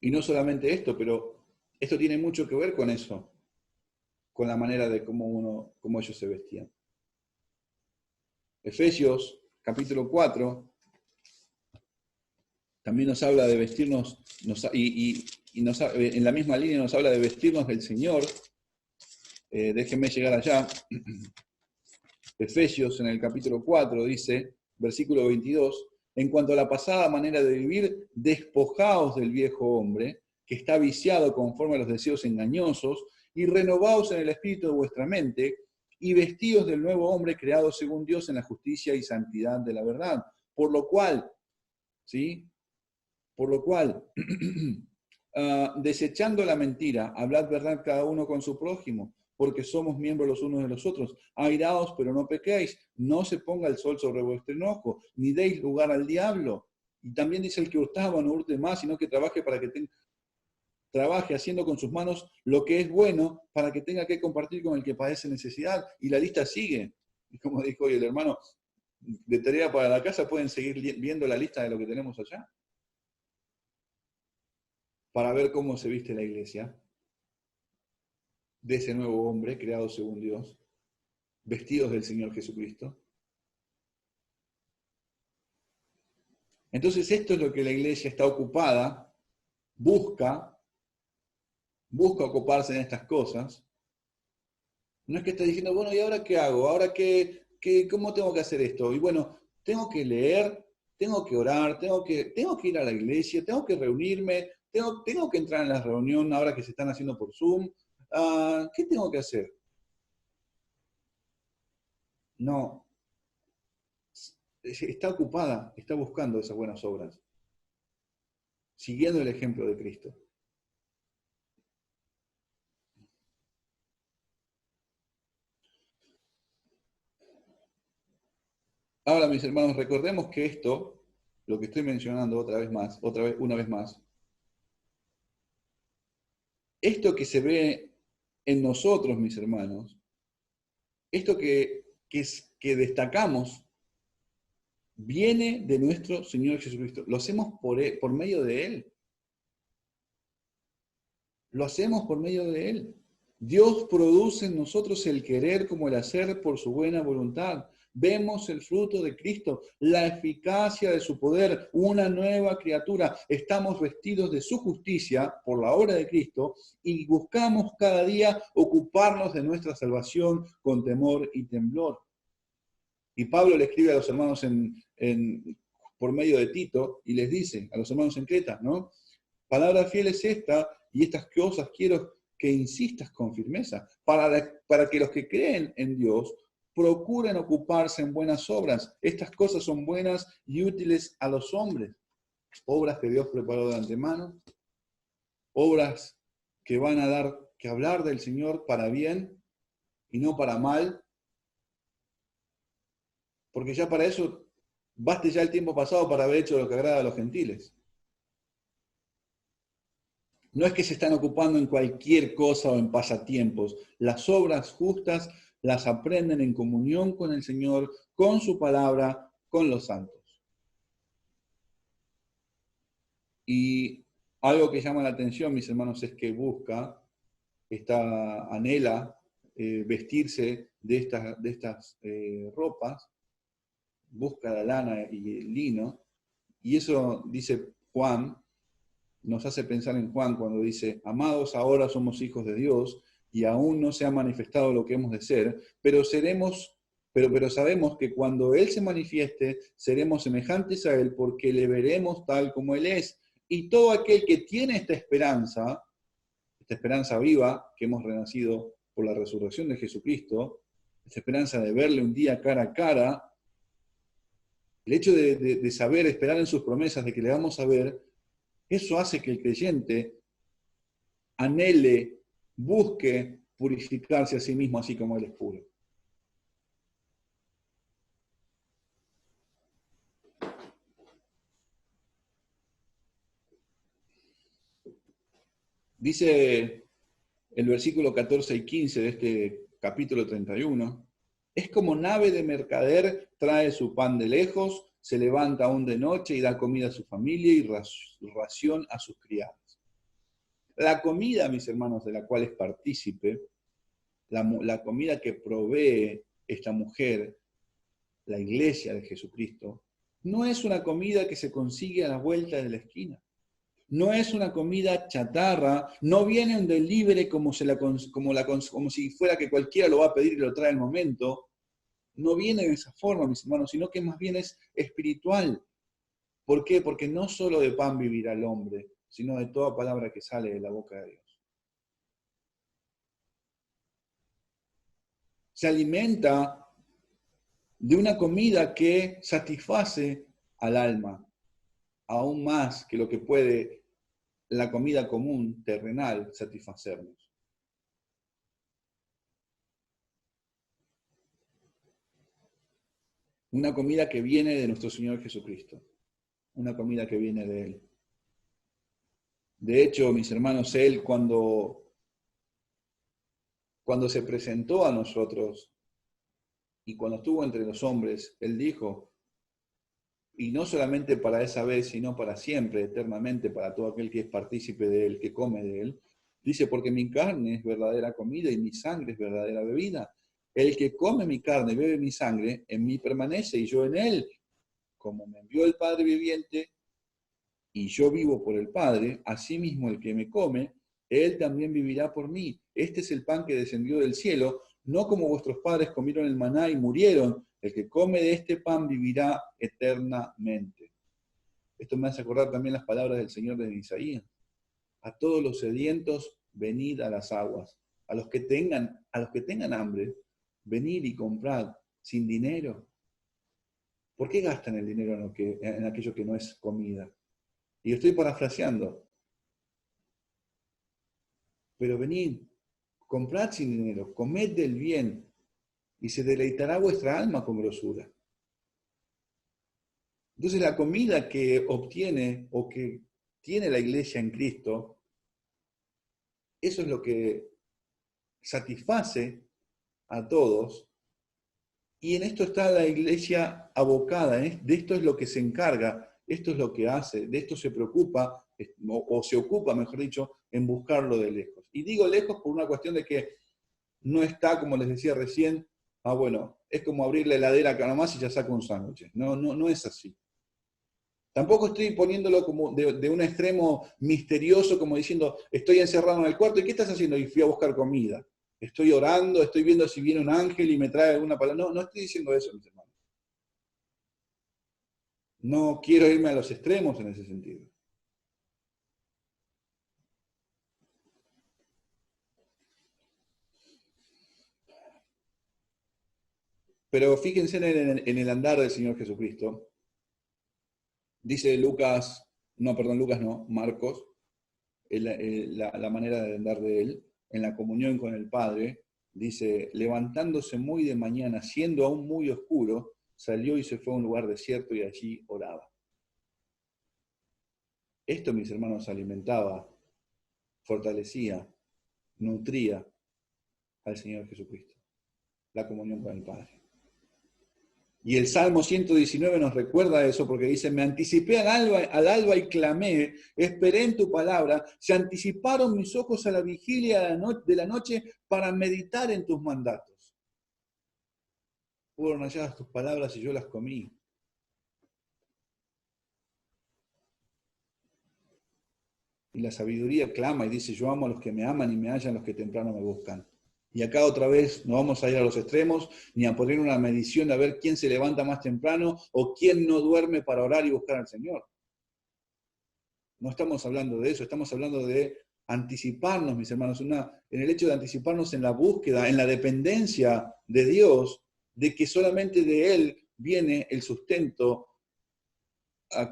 Y no solamente esto, pero esto tiene mucho que ver con eso, con la manera de cómo ellos se vestían. Efesios, capítulo 4, también nos habla de vestirnos, en la misma línea nos habla de vestirnos del Señor. Déjenme llegar allá. Efesios, en el capítulo 4, dice, versículo 22, en cuanto a la pasada manera de vivir, despojaos del viejo hombre, que está viciado conforme a los deseos engañosos, y renovaos en el espíritu de vuestra mente, y vestidos del nuevo hombre creado según Dios en la justicia y santidad de la verdad. Por lo cual, ¿sí? Por lo cual, desechando la mentira, hablad verdad cada uno con su prójimo, porque somos miembros los unos de los otros. Airaos, pero no pequéis. No se ponga el sol sobre vuestro enojo, ni deis lugar al diablo. Y también dice: el que hurtaba no hurte más, sino que trabaje para que trabaje haciendo con sus manos lo que es bueno, para que tenga que compartir con el que padece necesidad. Y la lista sigue. Y como dijo hoy el hermano, de tarea para la casa pueden seguir viendo la lista de lo que tenemos allá, para ver cómo se viste la iglesia de ese nuevo hombre creado según Dios, vestidos del Señor Jesucristo. Entonces esto es lo que la iglesia está ocupada, busca ocuparse en estas cosas. No es que esté diciendo: bueno, ¿y ahora qué hago? ¿Ahora cómo tengo que hacer esto? Y bueno, tengo que leer, tengo que orar, tengo que ir a la iglesia, tengo que reunirme, tengo que entrar en la reunión ahora que se están haciendo por Zoom. ¿Qué tengo que hacer? No. Está ocupada, está buscando esas buenas obras, siguiendo el ejemplo de Cristo. Ahora, mis hermanos, recordemos que esto, lo que estoy mencionando una vez más, esto que se ve en nosotros, mis hermanos, esto que destacamos, viene de nuestro Señor Jesucristo. Lo hacemos por medio de Él. Lo hacemos por medio de Él. Dios produce en nosotros el querer como el hacer por su buena voluntad. Vemos el fruto de Cristo, la eficacia de su poder, una nueva criatura. Estamos vestidos de su justicia por la obra de Cristo y buscamos cada día ocuparnos de nuestra salvación con temor y temblor. Y Pablo le escribe a los hermanos por medio de Tito y les dice a los hermanos en Creta, ¿no? Palabra fiel es esta, y estas cosas quiero que insistas con firmeza, para que los que creen en Dios procuren ocuparse en buenas obras. Estas cosas son buenas y útiles a los hombres. Obras que Dios preparó de antemano, obras que van a dar que hablar del Señor para bien y no para mal, porque ya para eso baste ya el tiempo pasado para haber hecho lo que agrada a los gentiles. No es que se están ocupando en cualquier cosa o en pasatiempos. Las obras justas las aprenden en comunión con el Señor, con su palabra, con los santos. Y algo que llama la atención, mis hermanos, es que anhela vestirse de estas ropas, busca la lana y el lino, y eso dice Juan, nos hace pensar en Juan cuando dice: amados, ahora somos hijos de Dios y aún no se ha manifestado lo que hemos de ser, pero sabemos que cuando Él se manifieste, seremos semejantes a Él porque le veremos tal como Él es. Y todo aquel que tiene esta esperanza viva, que hemos renacido por la resurrección de Jesucristo, esta esperanza de verle un día cara a cara, el hecho de saber, esperar en sus promesas, de que le vamos a ver, eso hace que el creyente anhele, busque purificarse a sí mismo, así como Él es puro. Dice el versículo 14 y 15 de este capítulo 31, es como nave de mercader, trae su pan de lejos, se levanta aún de noche y da comida a su familia y ración a sus criados. La comida, mis hermanos, de la cual es partícipe, la comida que provee esta mujer, la iglesia de Jesucristo, no es una comida que se consigue a la vuelta de la esquina. No es una comida chatarra, no viene un delivery como si fuera que cualquiera lo va a pedir y lo trae al momento. No viene de esa forma, mis hermanos, sino que más bien es espiritual. ¿Por qué? Porque no solo de pan vivirá el hombre, sino de toda palabra que sale de la boca de Dios. Se alimenta de una comida que satisface al alma, aún más que lo que puede la comida común, terrenal, satisfacernos. Una comida que viene de nuestro Señor Jesucristo. Una comida que viene de Él. De hecho, mis hermanos, Él cuando se presentó a nosotros y cuando estuvo entre los hombres, Él dijo, y no solamente para esa vez, sino para siempre, eternamente, para todo aquel que es partícipe de Él, que come de Él, dice, porque mi carne es verdadera comida y mi sangre es verdadera bebida. El que come mi carne y bebe mi sangre, en mí permanece y yo en Él. Como me envió el Padre viviente y yo vivo por el Padre, asimismo el que me come, Él también vivirá por mí. Este es el pan que descendió del cielo, no como vuestros padres comieron el maná y murieron. El que come de este pan vivirá eternamente. Esto me hace acordar también las palabras del Señor de Isaías. A todos los sedientos, venid a las aguas. A los que tengan hambre, venid y comprad sin dinero. ¿Por qué gastan el dinero en aquello que no es comida? Y estoy parafraseando. Pero venid, comprad sin dinero, comed del bien, y se deleitará vuestra alma con grosura. Entonces la comida que obtiene o que tiene la iglesia en Cristo, eso es lo que satisface a todos. Y en esto está la iglesia abocada, de esto es lo que se encarga, esto es lo que hace, de esto se preocupa, o se ocupa, mejor dicho, en buscarlo de lejos. Y digo lejos por una cuestión de que no está, como les decía recién, bueno, es como abrir la heladera acá nomás y ya saca un sándwich. No es así. Tampoco estoy poniéndolo como de un extremo misterioso, como diciendo, estoy encerrado en el cuarto, ¿y qué estás haciendo? Y fui a buscar comida. Estoy orando, estoy viendo si viene un ángel y me trae alguna palabra. No estoy diciendo eso, mis hermanos. No quiero irme a los extremos en ese sentido. Pero fíjense en el andar del Señor Jesucristo. Dice Marcos, la manera de andar de él, en la comunión con el Padre, dice, levantándose muy de mañana, siendo aún muy oscuro, salió y se fue a un lugar desierto y allí oraba. Esto, mis hermanos, alimentaba, fortalecía, nutría al Señor Jesucristo, la comunión con el Padre. Y el Salmo 119 nos recuerda eso porque dice, me anticipé al alba y clamé, esperé en tu palabra, se anticiparon mis ojos a la vigilia de la noche para meditar en tus mandatos. Fueron halladas tus palabras y yo las comí. Y la sabiduría clama y dice, yo amo a los que me aman y me hallan los que temprano me buscan. Y acá otra vez no vamos a ir a los extremos, ni a poner una medición a ver quién se levanta más temprano o quién no duerme para orar y buscar al Señor. No estamos hablando de eso, estamos hablando de anticiparnos, mis hermanos, en el hecho de anticiparnos en la búsqueda, en la dependencia de Dios, de que solamente de Él viene el sustento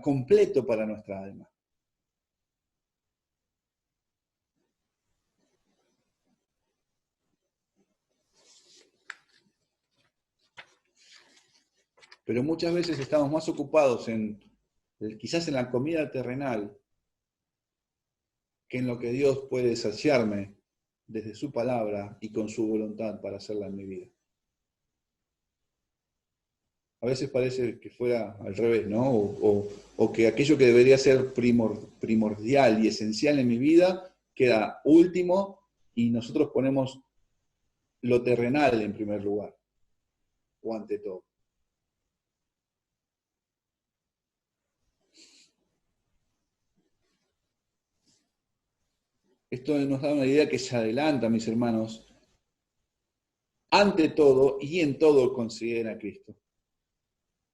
completo para nuestra alma. Pero muchas veces estamos más ocupados quizás en la comida terrenal que en lo que Dios puede saciarme desde su palabra y con su voluntad para hacerla en mi vida. A veces parece que fuera al revés, ¿no? O que aquello que debería ser primordial y esencial en mi vida queda último y nosotros ponemos lo terrenal en primer lugar, o ante todo. Esto nos da una idea que se adelanta, mis hermanos, ante todo y en todo considera a Cristo.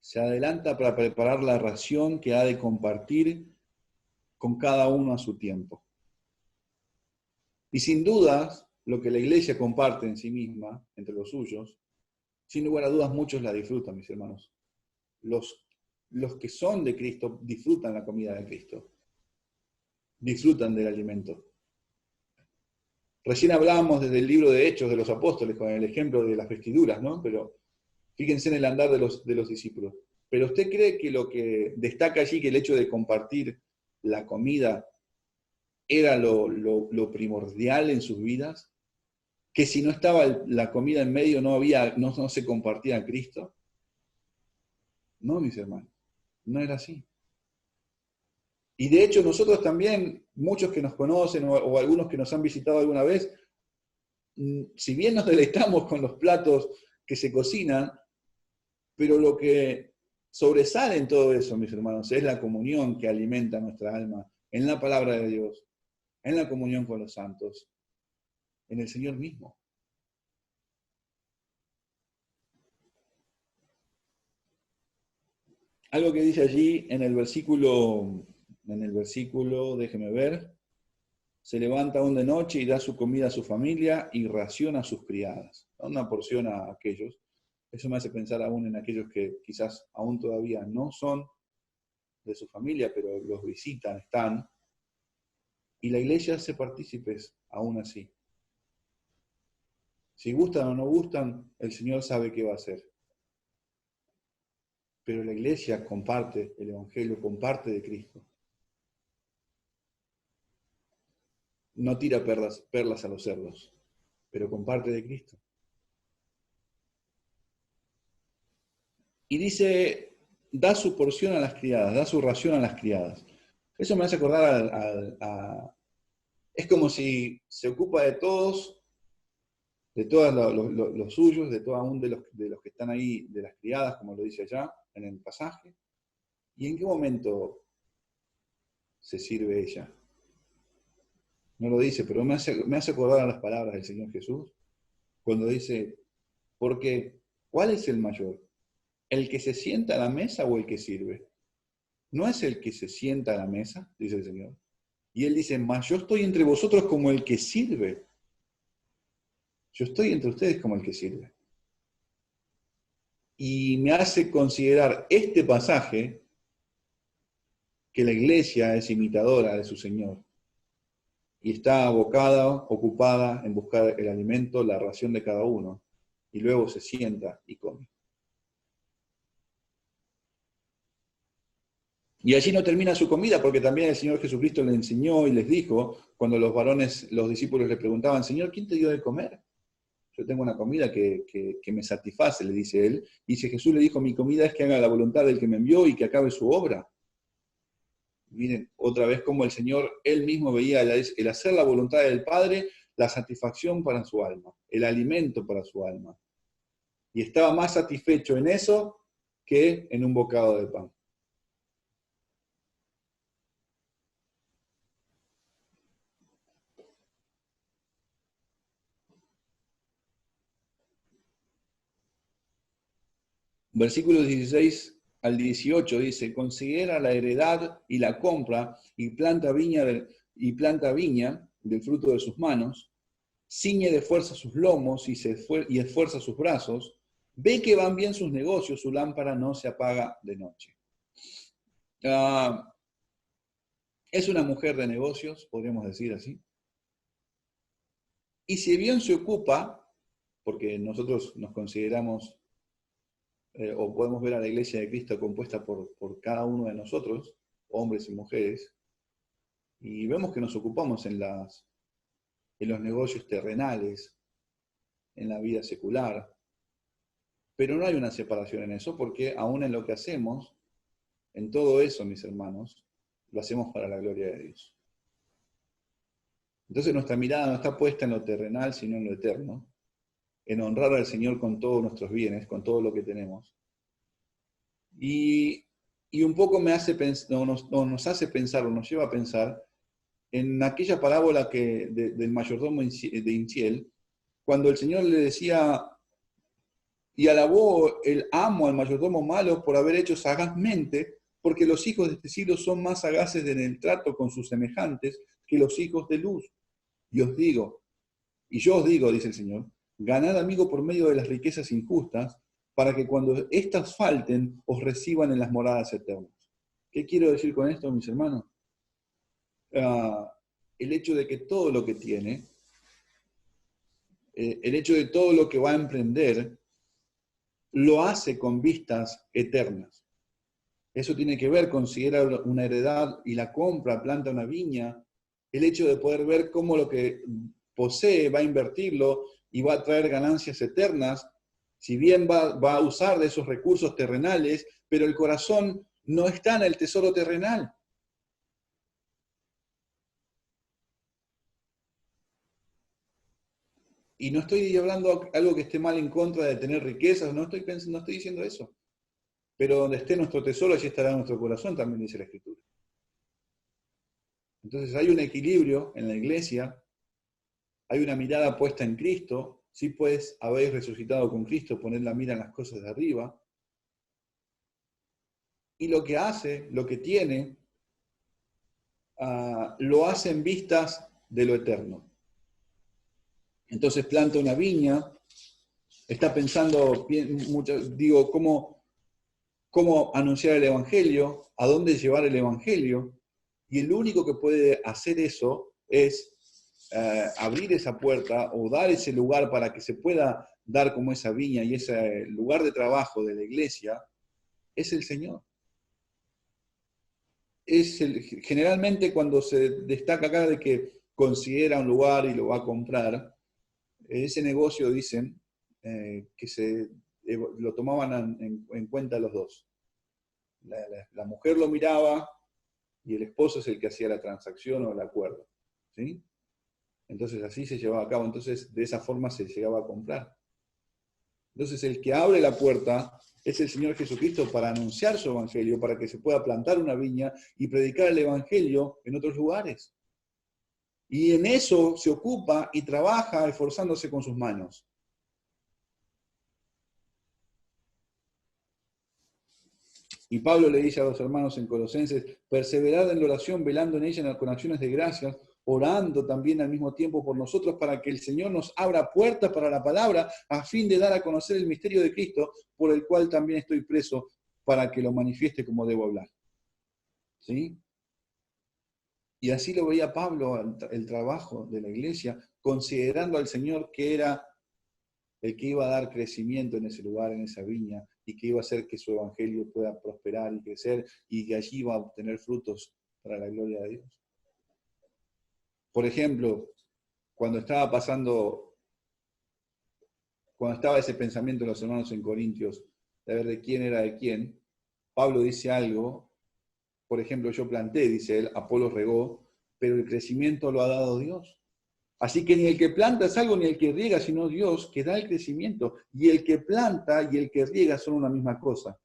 Se adelanta para preparar la ración que ha de compartir con cada uno a su tiempo. Y sin dudas, lo que la iglesia comparte en sí misma, entre los suyos, sin lugar a dudas muchos la disfrutan, mis hermanos. Los que son de Cristo disfrutan la comida de Cristo. disfrutan del alimento. Recién hablábamos desde el libro de Hechos de los Apóstoles, con el ejemplo de las vestiduras, ¿no? Pero fíjense en el andar de los discípulos. ¿Pero usted cree que lo que destaca allí, que el hecho de compartir la comida era lo primordial en sus vidas? ¿Que si no estaba la comida en medio no se compartía a Cristo? No, mis hermanos, no era así. Y de hecho nosotros también, muchos que nos conocen o algunos que nos han visitado alguna vez, si bien nos deleitamos con los platos que se cocinan, pero lo que sobresale en todo eso, mis hermanos, es la comunión que alimenta nuestra alma en la palabra de Dios, en la comunión con los santos, en el Señor mismo. Algo que dice allí en el versículo, déjeme ver, se levanta aún de noche y da su comida a su familia y raciona a sus criadas. Da una porción a aquellos. Eso me hace pensar aún en aquellos que quizás aún todavía no son de su familia, pero los visitan, están. Y la iglesia hace partícipes aún así. Si gustan o no gustan, el Señor sabe qué va a hacer. Pero la iglesia comparte el Evangelio, comparte de Cristo. No tira perlas a los cerdos, pero comparte de Cristo. Y dice, da su porción a las criadas, da su ración a las criadas. Eso me hace acordar es como si se ocupa de todos los suyos, de todos aún de los que están ahí, de las criadas, como lo dice allá en el pasaje. ¿Y en qué momento se sirve ella? No lo dice, pero me hace acordar a las palabras del Señor Jesús, cuando dice, porque ¿cuál es el mayor? ¿El que se sienta a la mesa o el que sirve? ¿No es el que se sienta a la mesa? Dice el Señor. Y Él dice, mas yo estoy entre vosotros como el que sirve. Yo estoy entre ustedes como el que sirve. Y me hace considerar este pasaje que la iglesia es imitadora de su Señor y está abocada, ocupada en buscar el alimento, la ración de cada uno, y luego se sienta y come. Y allí no termina su comida, porque también el Señor Jesucristo le enseñó y les dijo, cuando los discípulos le preguntaban, Señor, ¿quién te dio de comer? Yo tengo una comida que me satisface, le dice él. Y dice, Jesús le dijo, mi comida es que haga la voluntad del que me envió y que acabe su obra. Miren, otra vez como el Señor, Él mismo veía el hacer la voluntad del Padre, la satisfacción para su alma, el alimento para su alma. Y estaba más satisfecho en eso que en un bocado de pan. Versículos 16 al 18 dice, considera la heredad y la compra y planta viña del fruto de sus manos, ciñe de fuerza sus lomos y esfuerza sus brazos, ve que van bien sus negocios, su lámpara no se apaga de noche. Es una mujer de negocios, podríamos decir así. Y si bien se ocupa, porque nosotros nos consideramos, o podemos ver a la iglesia de Cristo compuesta por cada uno de nosotros, hombres y mujeres, y vemos que nos ocupamos en los negocios terrenales, en la vida secular, pero no hay una separación en eso, porque aún en lo que hacemos, en todo eso, mis hermanos, lo hacemos para la gloria de Dios. Entonces nuestra mirada no está puesta en lo terrenal, sino en lo eterno, en honrar al Señor con todos nuestros bienes, con todo lo que tenemos. Y un poco nos hace pensar, o nos lleva a pensar, en aquella parábola del mayordomo de infiel, cuando el Señor le decía, y alabó el amo al mayordomo malo por haber hecho sagazmente, porque los hijos de este siglo son más sagaces en el trato con sus semejantes que los hijos de luz. Y yo os digo, dice el Señor, ganad amigo por medio de las riquezas injustas, para que cuando éstas falten, os reciban en las moradas eternas. ¿Qué quiero decir con esto, mis hermanos? el hecho de que todo lo que tiene, el hecho de todo lo que va a emprender, lo hace con vistas eternas. Eso tiene que ver, considera una heredad y la compra, planta una viña, el hecho de poder ver cómo lo que posee va a invertirlo y va a traer ganancias eternas, si bien va a usar de esos recursos terrenales, pero el corazón no está en el tesoro terrenal. Y no estoy hablando algo que esté mal en contra de tener riquezas, no estoy diciendo eso. Pero donde esté nuestro tesoro, allí estará nuestro corazón, también dice la Escritura. Entonces hay un equilibrio en la iglesia, hay una mirada puesta en Cristo. Si pues habéis resucitado con Cristo, poned la mira en las cosas de arriba. Y lo que hace, lo que tiene, lo hace en vistas de lo eterno. Entonces planta una viña, está pensando, digo, cómo anunciar el Evangelio, a dónde llevar el Evangelio, y el único que puede hacer eso es abrir esa puerta o dar ese lugar para que se pueda dar como esa viña y ese lugar de trabajo de la iglesia, es el Señor. Generalmente cuando se destaca acá de que considera un lugar y lo va a comprar, ese negocio dicen que lo tomaban en cuenta los dos. La mujer lo miraba y el esposo es el que hacía la transacción o el acuerdo. ¿Sí? Entonces así se llevaba a cabo. Entonces de esa forma se llegaba a comprar. Entonces el que abre la puerta es el Señor Jesucristo para anunciar su evangelio, para que se pueda plantar una viña y predicar el evangelio en otros lugares. Y en eso se ocupa y trabaja esforzándose con sus manos. Y Pablo le dice a los hermanos en Colosenses, perseverad en la oración, velando en ella con acciones de gracias, orando también al mismo tiempo por nosotros para que el Señor nos abra puertas para la palabra a fin de dar a conocer el misterio de Cristo, por el cual también estoy preso para que lo manifieste como debo hablar. ¿Sí? Y así lo veía Pablo, el trabajo de la iglesia, considerando al Señor que era el que iba a dar crecimiento en ese lugar, en esa viña, y que iba a hacer que su evangelio pueda prosperar y crecer, y que allí iba a obtener frutos para la gloria de Dios. Por ejemplo, cuando estaba ese pensamiento de los hermanos en Corintios, de ver de quién era de quién, Pablo dice algo, por ejemplo, yo planté, dice él, Apolo regó, pero el crecimiento lo ha dado Dios. Así que ni el que planta es algo ni el que riega, sino Dios que da el crecimiento. Y el que planta y el que riega son una misma cosa,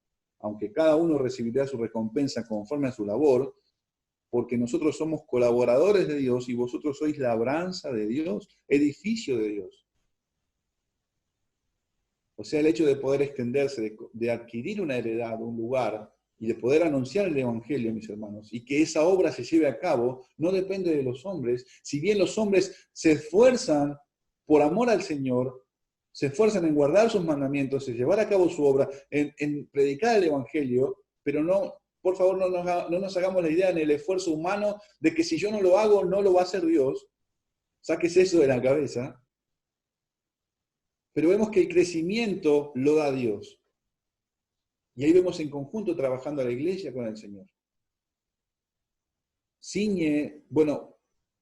aunque cada uno recibirá su recompensa conforme a su labor, porque nosotros somos colaboradores de Dios y vosotros sois labranza de Dios, edificio de Dios. O sea, el hecho de poder extenderse, de adquirir una heredad, un lugar, y de poder anunciar el Evangelio, mis hermanos, y que esa obra se lleve a cabo, no depende de los hombres. Si bien los hombres se esfuerzan por amor al Señor, se esfuerzan en guardar sus mandamientos, en llevar a cabo su obra, en predicar el Evangelio, pero no, por favor, no nos hagamos la idea en el esfuerzo humano de que si yo no lo hago, no lo va a hacer Dios. Sáquese eso de la cabeza. Pero vemos que el crecimiento lo da Dios. Y ahí vemos en conjunto trabajando a la iglesia con el Señor. Ciñe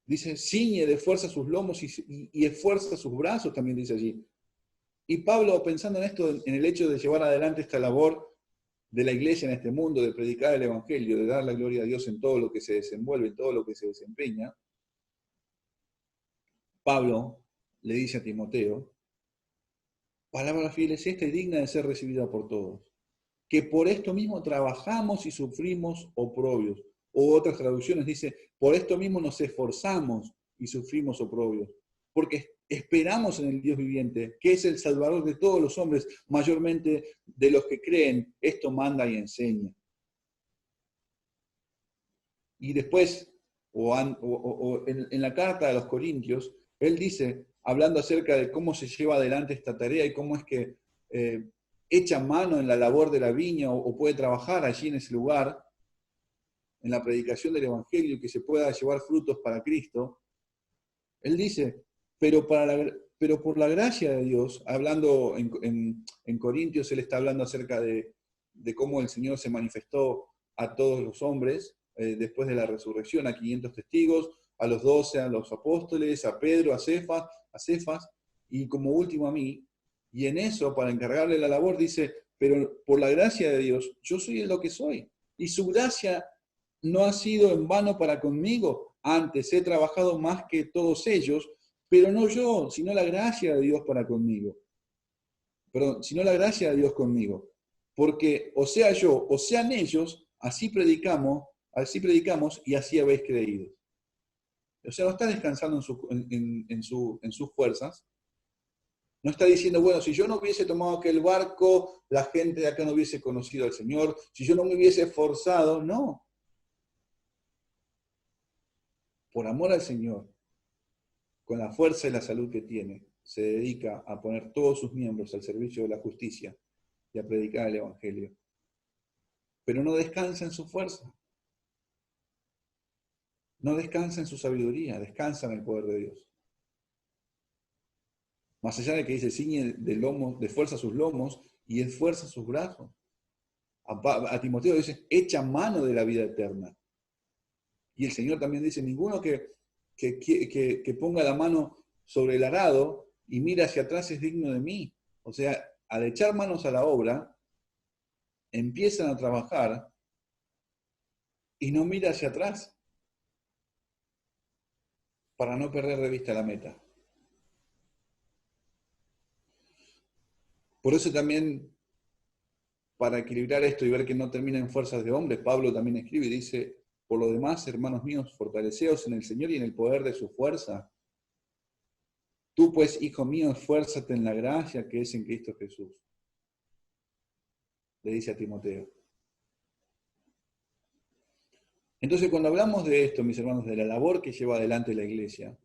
de fuerza sus lomos y esfuerza sus brazos, también dice allí. Y Pablo, pensando en esto, en el hecho de llevar adelante esta labor de la iglesia en este mundo, de predicar el Evangelio, de dar la gloria a Dios en todo lo que se desenvuelve, en todo lo que se desempeña, Pablo le dice a Timoteo, palabra fiel es esta y digna de ser recibida por todos, que por esto mismo trabajamos y sufrimos oprobios. O otras traducciones dice, por esto mismo nos esforzamos y sufrimos oprobios, porque esperamos en el Dios viviente, que es el Salvador de todos los hombres, mayormente de los que creen, esto manda y enseña. Y después, en la carta de los Corintios, él dice, hablando acerca de cómo se lleva adelante esta tarea y cómo es que echa mano en la labor de la viña o puede trabajar allí en ese lugar, en la predicación del Evangelio, que se pueda llevar frutos para Cristo, él dice, pero por la gracia de Dios, hablando en Corintios, él está hablando acerca de cómo el Señor se manifestó a todos los hombres después de la resurrección, a 500 testigos, a los 12, a los apóstoles, a Pedro, a Cefas, y como último a mí. Y en eso, para encargarle la labor, dice, pero por la gracia de Dios, yo soy lo que soy. Y su gracia no ha sido en vano para conmigo. Antes he trabajado más que todos ellos, pero no yo, sino la gracia de Dios para conmigo. Perdón, sino la gracia de Dios conmigo. Porque o sea yo, o sean ellos, así predicamos y así habéis creído. O sea, no está descansando en sus fuerzas. No está diciendo, bueno, si yo no hubiese tomado aquel barco, la gente de acá no hubiese conocido al Señor. Si yo no me hubiese esforzado, no. Por amor al Señor, con la fuerza y la salud que tiene, se dedica a poner todos sus miembros al servicio de la justicia y a predicar el Evangelio. Pero no descansa en su fuerza. No descansa en su sabiduría, descansa en el poder de Dios. Más allá de que dice, ciñe de fuerza sus lomos y esfuerza sus brazos. A Timoteo dice, echa mano de la vida eterna. Y el Señor también dice, ninguno que ponga la mano sobre el arado y mira hacia atrás es digno de mí. O sea, al echar manos a la obra, empiezan a trabajar y no mira hacia atrás para no perder de vista la meta. Por eso también, para equilibrar esto y ver que no termina en fuerzas de hombre, Pablo también escribe y dice, por lo demás, hermanos míos, fortaleceos en el Señor y en el poder de su fuerza. Tú pues, hijo mío, esfuérzate en la gracia que es en Cristo Jesús. Le dice a Timoteo. Entonces, cuando hablamos de esto, mis hermanos, de la labor que lleva adelante la iglesia,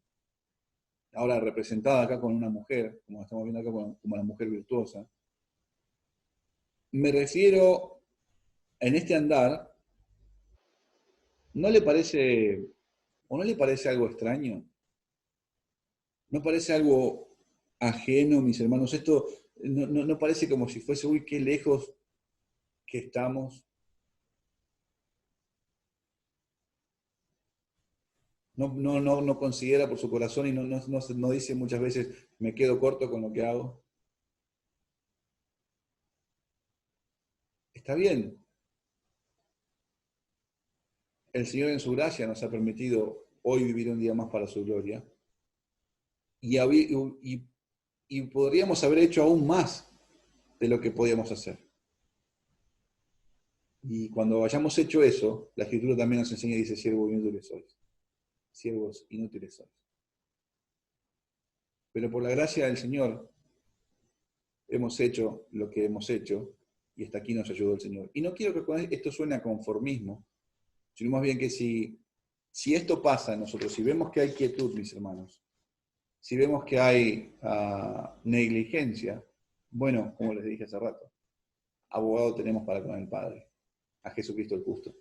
ahora representada acá con una mujer, como estamos viendo acá como la mujer virtuosa, me refiero, en este andar, ¿no le parece algo extraño? ¿No parece algo ajeno, mis hermanos? Esto no parece como si fuese, uy, qué lejos que estamos. No considera por su corazón y no dice muchas veces, me quedo corto con lo que hago. Está bien. El Señor en su gracia nos ha permitido hoy vivir un día más para su gloria. Y podríamos haber hecho aún más de lo que podíamos hacer. Y cuando hayamos hecho eso, la Escritura también nos enseña y dice, siervos inútiles sois. Siervos inútiles sois. Pero por la gracia del Señor hemos hecho lo que hemos hecho y hasta aquí nos ayudó el Señor. Y no quiero que con esto suene a conformismo, sino más bien que si esto pasa en nosotros, si vemos que hay quietud, mis hermanos, si vemos que hay negligencia, bueno, como les dije hace rato, abogado tenemos para con el Padre, a Jesucristo el justo.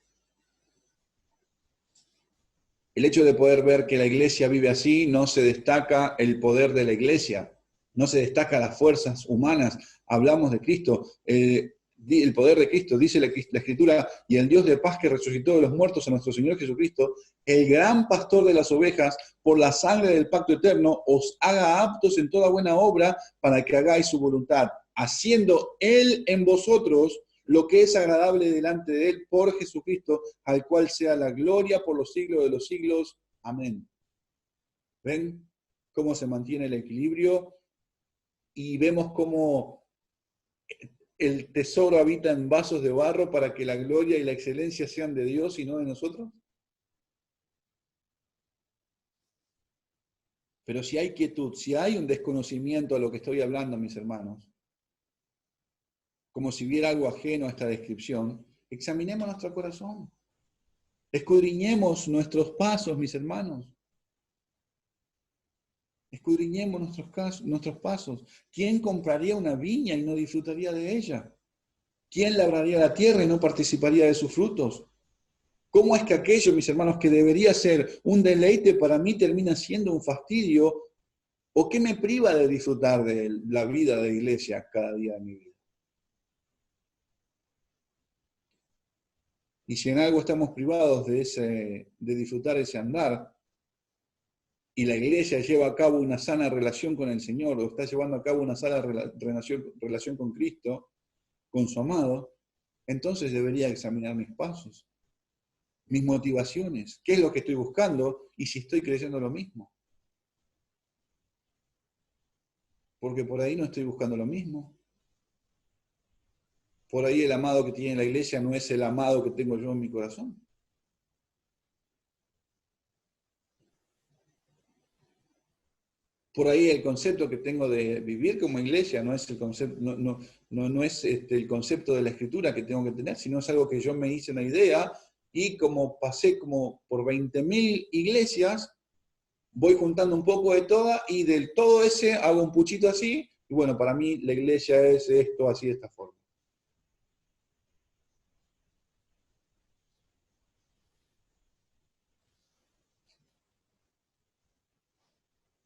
El hecho de poder ver que la iglesia vive así, no se destaca el poder de la iglesia, no se destaca las fuerzas humanas. Hablamos de Cristo, el poder de Cristo, dice la Escritura, y el Dios de paz que resucitó de los muertos a nuestro Señor Jesucristo, el gran pastor de las ovejas, por la sangre del pacto eterno, os haga aptos en toda buena obra para que hagáis su voluntad, haciendo Él en vosotros lo que es agradable delante de Él por Jesucristo, al cual sea la gloria por los siglos de los siglos. Amén. ¿Ven cómo se mantiene el equilibrio? Y vemos cómo el tesoro habita en vasos de barro para que la gloria y la excelencia sean de Dios y no de nosotros. Pero si hay quietud, si hay un desconocimiento a lo que estoy hablando, mis hermanos, como si hubiera algo ajeno a esta descripción, examinemos nuestro corazón. Escudriñemos nuestros pasos, mis hermanos. Escudriñemos nuestros pasos. ¿Quién compraría una viña y no disfrutaría de ella? ¿Quién labraría la tierra y no participaría de sus frutos? ¿Cómo es que aquello, mis hermanos, que debería ser un deleite para mí termina siendo un fastidio? ¿O qué me priva de disfrutar de la vida de iglesia cada día de mi vida? Y si en algo estamos privados de disfrutar ese andar, y la iglesia lleva a cabo una sana relación con el Señor, o está llevando a cabo una sana relación con Cristo, con su amado, entonces debería examinar mis pasos, mis motivaciones, qué es lo que estoy buscando y si estoy creyendo lo mismo. Porque por ahí no estoy buscando lo mismo. Por ahí el amado que tiene la iglesia no es el amado que tengo yo en mi corazón. Por ahí el concepto que tengo de vivir como iglesia no es el concepto, no es el concepto de la escritura que tengo que tener, sino es algo que yo me hice una idea y como pasé como por 20.000 iglesias, voy juntando un poco de toda y del todo ese hago un puchito así y bueno, para mí la iglesia es esto así de esta forma.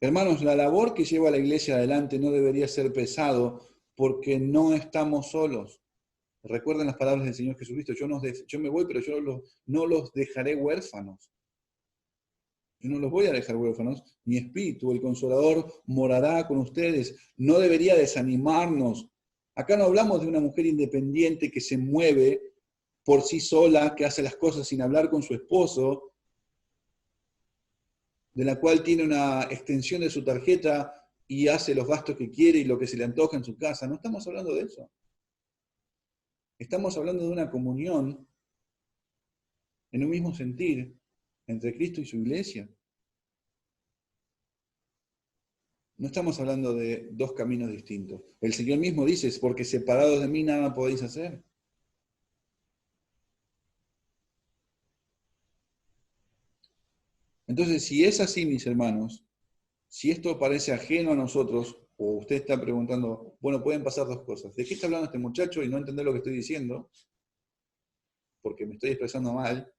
Hermanos, la labor que lleva la iglesia adelante no debería ser pesado porque no estamos solos. Recuerden las palabras del Señor Jesucristo, yo me voy, pero yo no los dejaré huérfanos. Yo no los voy a dejar huérfanos. Mi espíritu, el Consolador, morará con ustedes. No debería desanimarnos. Acá no hablamos de una mujer independiente que se mueve por sí sola, que hace las cosas sin hablar con su esposo, de la cual tiene una extensión de su tarjeta y hace los gastos que quiere y lo que se le antoja en su casa. No estamos hablando de eso. Estamos hablando de una comunión en un mismo sentir entre Cristo y su iglesia. No estamos hablando de dos caminos distintos. El Señor mismo dice, porque separados de mí nada podéis hacer. Entonces, si es así, mis hermanos, si esto parece ajeno a nosotros, o usted está preguntando, bueno, pueden pasar dos cosas. ¿De qué está hablando este muchacho y no entender lo que estoy diciendo? Porque me estoy expresando mal.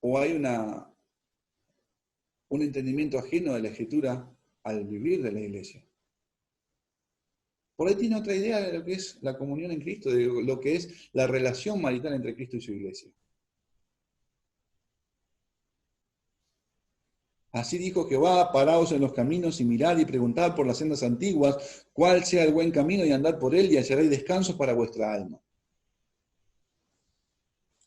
O hay un entendimiento ajeno de la Escritura al vivir de la iglesia. Por ahí tiene otra idea de lo que es la comunión en Cristo, de lo que es la relación marital entre Cristo y su iglesia. Así dijo Jehová, paraos en los caminos y mirad y preguntad por las sendas antiguas, cuál sea el buen camino y andad por él y hallaréis descanso para vuestra alma.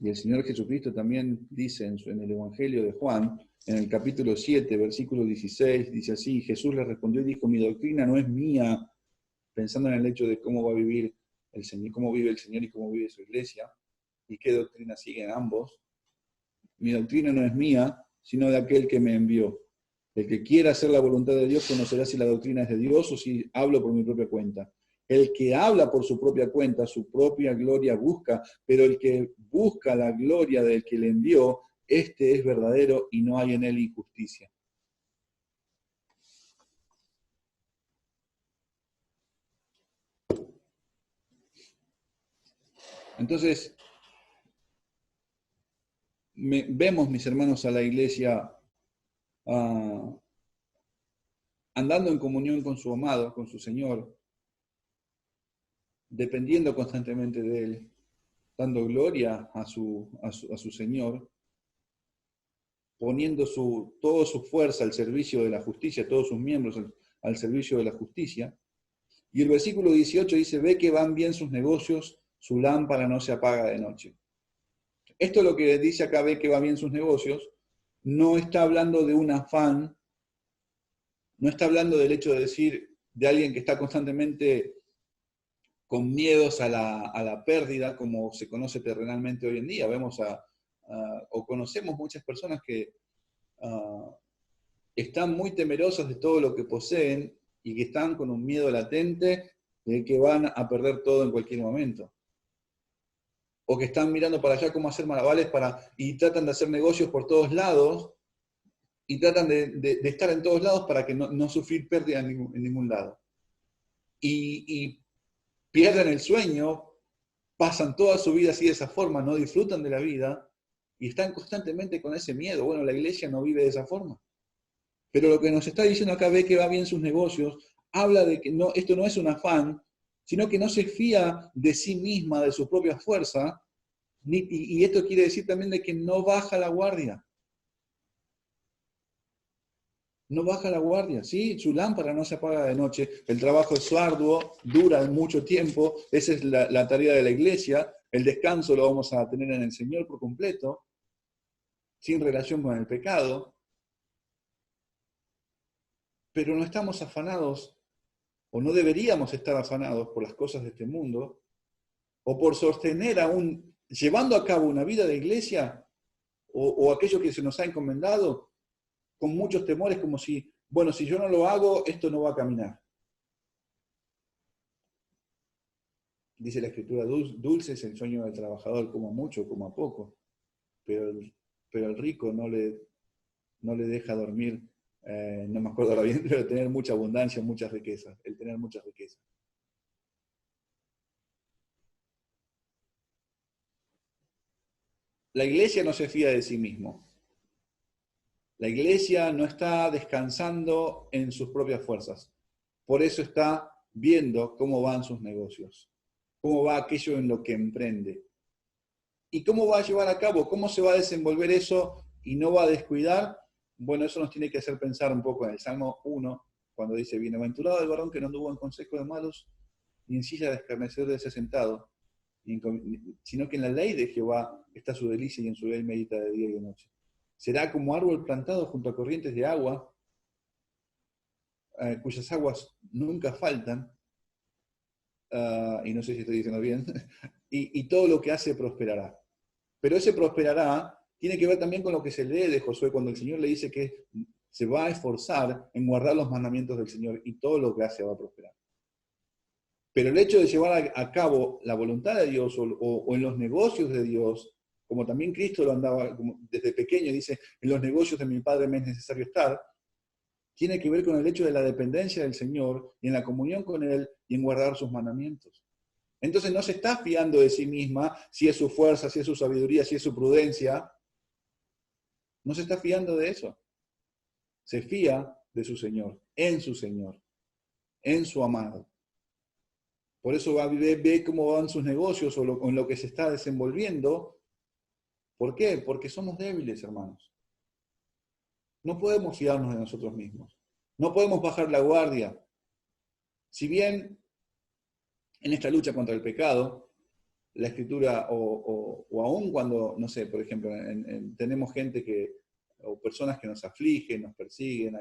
Y el Señor Jesucristo también dice en el Evangelio de Juan, en el capítulo 7, versículo 16, dice así, Jesús le respondió y dijo, mi doctrina no es mía, pensando en el hecho de cómo va a vivir el Señor, cómo vive el Señor y cómo vive su iglesia, y qué doctrina siguen ambos. Mi doctrina no es mía, sino de aquel que me envió. El que quiera hacer la voluntad de Dios conocerá si la doctrina es de Dios o si hablo por mi propia cuenta. El que habla por su propia cuenta, su propia gloria busca, pero el que busca la gloria del que le envió, este es verdadero y no hay en él injusticia. Entonces, vemos, mis hermanos, a la iglesia andando en comunión con su amado, con su Señor, dependiendo constantemente de Él, dando gloria a su Señor, poniendo toda su fuerza al servicio de la justicia, todos sus miembros al servicio de la justicia. Y el versículo 18 dice, ve que van bien sus negocios, su lámpara no se apaga de noche. Esto es lo que dice acá, ve que van bien sus negocios, no está hablando de un afán, no está hablando del hecho de decir de alguien que está constantemente con miedos a la pérdida, como se conoce terrenalmente hoy en día. Vemos o conocemos muchas personas que están muy temerosas de todo lo que poseen y que están con un miedo latente de que van a perder todo en cualquier momento. O que están mirando para allá cómo hacer malabares y tratan de hacer negocios por todos lados y tratan de estar en todos lados para que no sufrir pérdida en ningún lado. Y pierden el sueño pasan toda su vida así de esa forma, no disfrutan de la vida y están constantemente con ese miedo. Bueno, la iglesia no vive de esa forma. Pero lo que nos está diciendo acá, ve que va bien sus negocios, habla de que no, esto no es un afán, sino que no se fía de sí misma, de su propia fuerza, y esto quiere decir también de que no baja la guardia. No baja la guardia, ¿sí? Su lámpara no se apaga de noche, el trabajo es arduo, dura mucho tiempo, esa es la tarea de la iglesia, el descanso lo vamos a tener en el Señor por completo, sin relación con el pecado, pero no estamos afanados, o no deberíamos estar afanados por las cosas de este mundo, o por sostener llevando a cabo una vida de iglesia, o aquello que se nos ha encomendado, con muchos temores, como si, bueno, si yo no lo hago, esto no va a caminar. Dice la Escritura, dulce es el sueño del trabajador, como mucho, como a poco, pero el rico no le deja dormir, no me acuerdo ahora bien, pero tener mucha abundancia, muchas riquezas, el tener muchas riquezas. La iglesia no se fía de sí mismo. La iglesia no está descansando en sus propias fuerzas. Por eso está viendo cómo van sus negocios, cómo va aquello en lo que emprende. ¿Y cómo va a llevar a cabo? ¿Cómo se va a desenvolver eso y no va a descuidar? Bueno, eso nos tiene que hacer pensar un poco en el Salmo 1, cuando dice, bienaventurado el varón que no anduvo en consejo de malos, ni en silla de escarnecedores se ha sentado, sino que en la ley de Jehová está su delicia y en su ley medita de día y de noche. Será como árbol plantado junto a corrientes de agua, cuyas aguas nunca faltan, y no sé si estoy diciendo bien, y todo lo que hace prosperará. Pero ese prosperará tiene que ver también con lo que se lee de Josué, cuando el Señor le dice que se va a esforzar en guardar los mandamientos del Señor y todo lo que hace va a prosperar. Pero el hecho de llevar a cabo la voluntad de Dios o en los negocios de Dios, como también Cristo lo andaba desde pequeño, dice, en los negocios de mi Padre me es necesario estar, tiene que ver con el hecho de la dependencia del Señor y en la comunión con Él y en guardar sus mandamientos. Entonces no se está fiando de sí misma, si es su fuerza, si es su sabiduría, si es su prudencia. No se está fiando de eso. Se fía de su Señor, en su amado. Por eso ve cómo van sus negocios o en lo que se está desenvolviendo. ¿Por qué? Porque somos débiles, hermanos. No podemos fiarnos de nosotros mismos. No podemos bajar la guardia. Si bien en esta lucha contra el pecado, la Escritura, o aún cuando, no sé, por ejemplo, tenemos gente o personas que nos afligen, nos persiguen,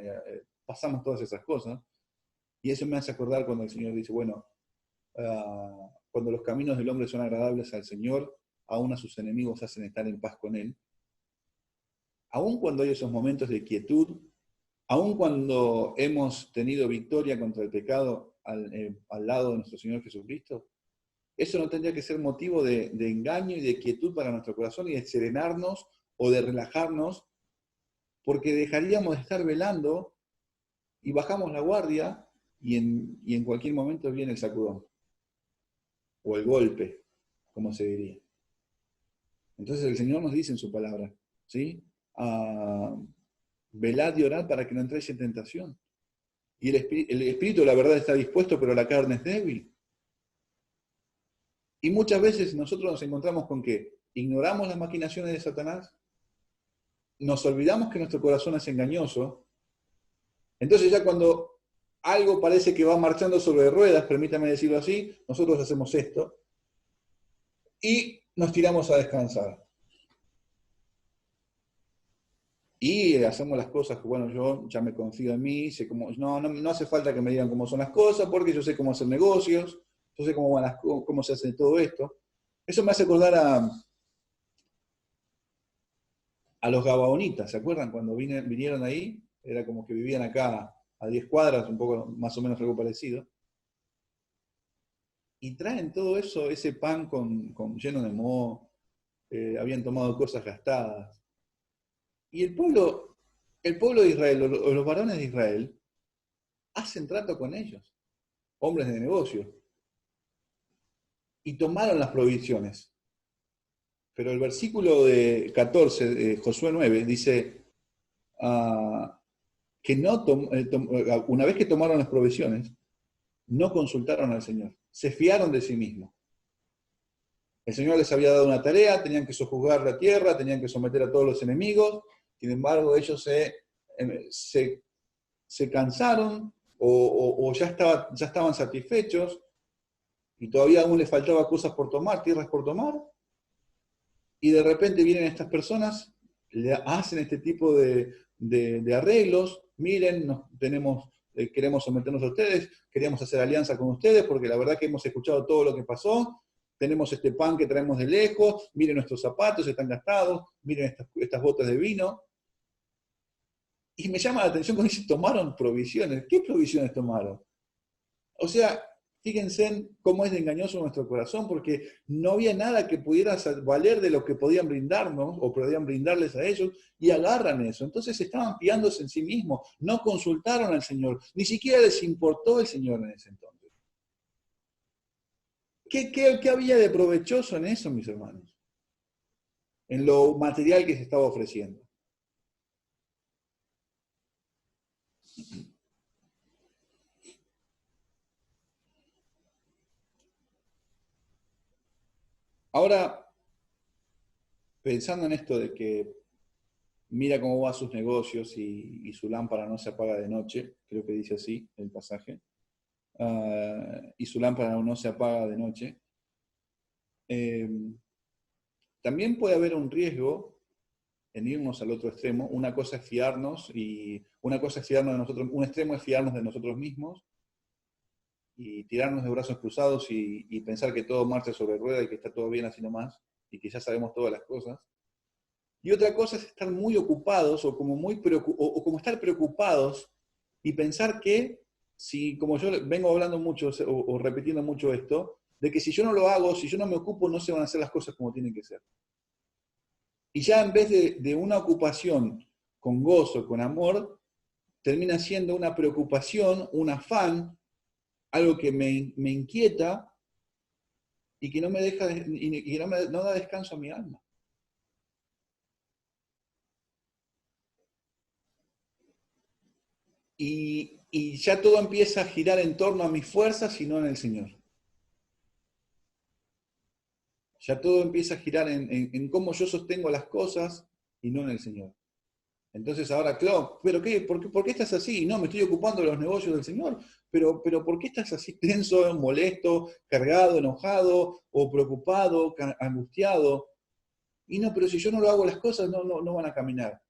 pasamos todas esas cosas, y eso me hace acordar cuando el Señor dice, bueno, cuando los caminos del hombre son agradables al Señor, aún a sus enemigos hacen estar en paz con Él. Aún cuando hay esos momentos de quietud, aún cuando hemos tenido victoria contra el pecado al lado de nuestro Señor Jesucristo, eso no tendría que ser motivo de engaño y de quietud para nuestro corazón y de serenarnos o de relajarnos, porque dejaríamos de estar velando y bajamos la guardia y en cualquier momento viene el sacudón o el golpe, como se diría. Entonces el Señor nos dice en su palabra, ¿sí? Velad y orad para que no entréis en tentación. Y el espíritu, la verdad, está dispuesto, pero la carne es débil. Y muchas veces nosotros nos encontramos con que ignoramos las maquinaciones de Satanás, nos olvidamos que nuestro corazón es engañoso, entonces ya cuando algo parece que va marchando sobre ruedas, permítame decirlo así, nosotros hacemos esto y nos tiramos a descansar. Y hacemos las cosas que, bueno, yo ya me confío en mí, sé cómo, no hace falta que me digan cómo son las cosas, porque yo sé cómo hacer negocios, yo sé cómo se hace todo esto. Eso me hace acordar a los gabaonitas, ¿se acuerdan? Cuando vinieron ahí, era como que vivían acá a 10 cuadras, un poco más o menos algo parecido. Y traen todo eso, ese pan lleno de moho, habían tomado cosas gastadas. Y el pueblo de Israel, o los varones de Israel, hacen trato con ellos, hombres de negocio. y tomaron las provisiones. Pero el versículo de 14 de Josué 9 dice que no una vez que tomaron las provisiones, no consultaron al Señor, se fiaron de sí mismos. El Señor les había dado una tarea, tenían que sojuzgar la tierra, tenían que someter a todos los enemigos, sin embargo ellos se cansaron o ya estaban satisfechos y todavía aún les faltaba cosas por tomar, tierras por tomar, y de repente vienen estas personas, le hacen este tipo de arreglos, miren, queremos someternos a ustedes, queríamos hacer alianza con ustedes, porque la verdad que hemos escuchado todo lo que pasó, tenemos este pan que traemos de lejos, miren nuestros zapatos, están gastados, miren estas botas de vino. Y me llama la atención cuando dice, tomaron provisiones. ¿Qué provisiones tomaron? O sea, fíjense en cómo es de engañoso nuestro corazón, porque no había nada que pudiera valer de lo que podían brindarnos o podían brindarles a ellos, y agarran eso. Entonces estaban fiándose en sí mismos, no consultaron al Señor, ni siquiera les importó el Señor en ese entonces. ¿Qué había de provechoso en eso, mis hermanos? En lo material que se estaba ofreciendo. Ahora, pensando en esto de que mira cómo va sus negocios y su lámpara no se apaga de noche, creo que dice así el pasaje, y su lámpara no se apaga de noche, eh, también puede haber un riesgo en irnos al otro extremo. Una cosa es fiarnos de nosotros, un extremo es fiarnos de nosotros mismos y tirarnos de brazos cruzados y pensar que todo marcha sobre rueda y que está todo bien así nomás y que ya sabemos todas las cosas. Y otra cosa es estar muy ocupados o como estar preocupados y pensar que, si, como yo vengo hablando mucho o repitiendo mucho esto, de que si yo no lo hago, si yo no me ocupo, no se van a hacer las cosas como tienen que ser. Y ya en vez de una ocupación con gozo, con amor, termina siendo una preocupación, un afán, algo que me inquieta y que no me deja, y que no da descanso a mi alma. Y ya todo empieza a girar en torno a mis fuerzas y no en el Señor. Ya todo empieza a girar en cómo yo sostengo las cosas y no en el Señor. Entonces ahora, claro, ¿pero qué? ¿Por qué estás así? No, me estoy ocupando de los negocios del Señor. Pero ¿por qué estás así tenso, molesto, cargado, enojado o preocupado, angustiado? Y no, pero si yo no lo hago las cosas, no van a caminar.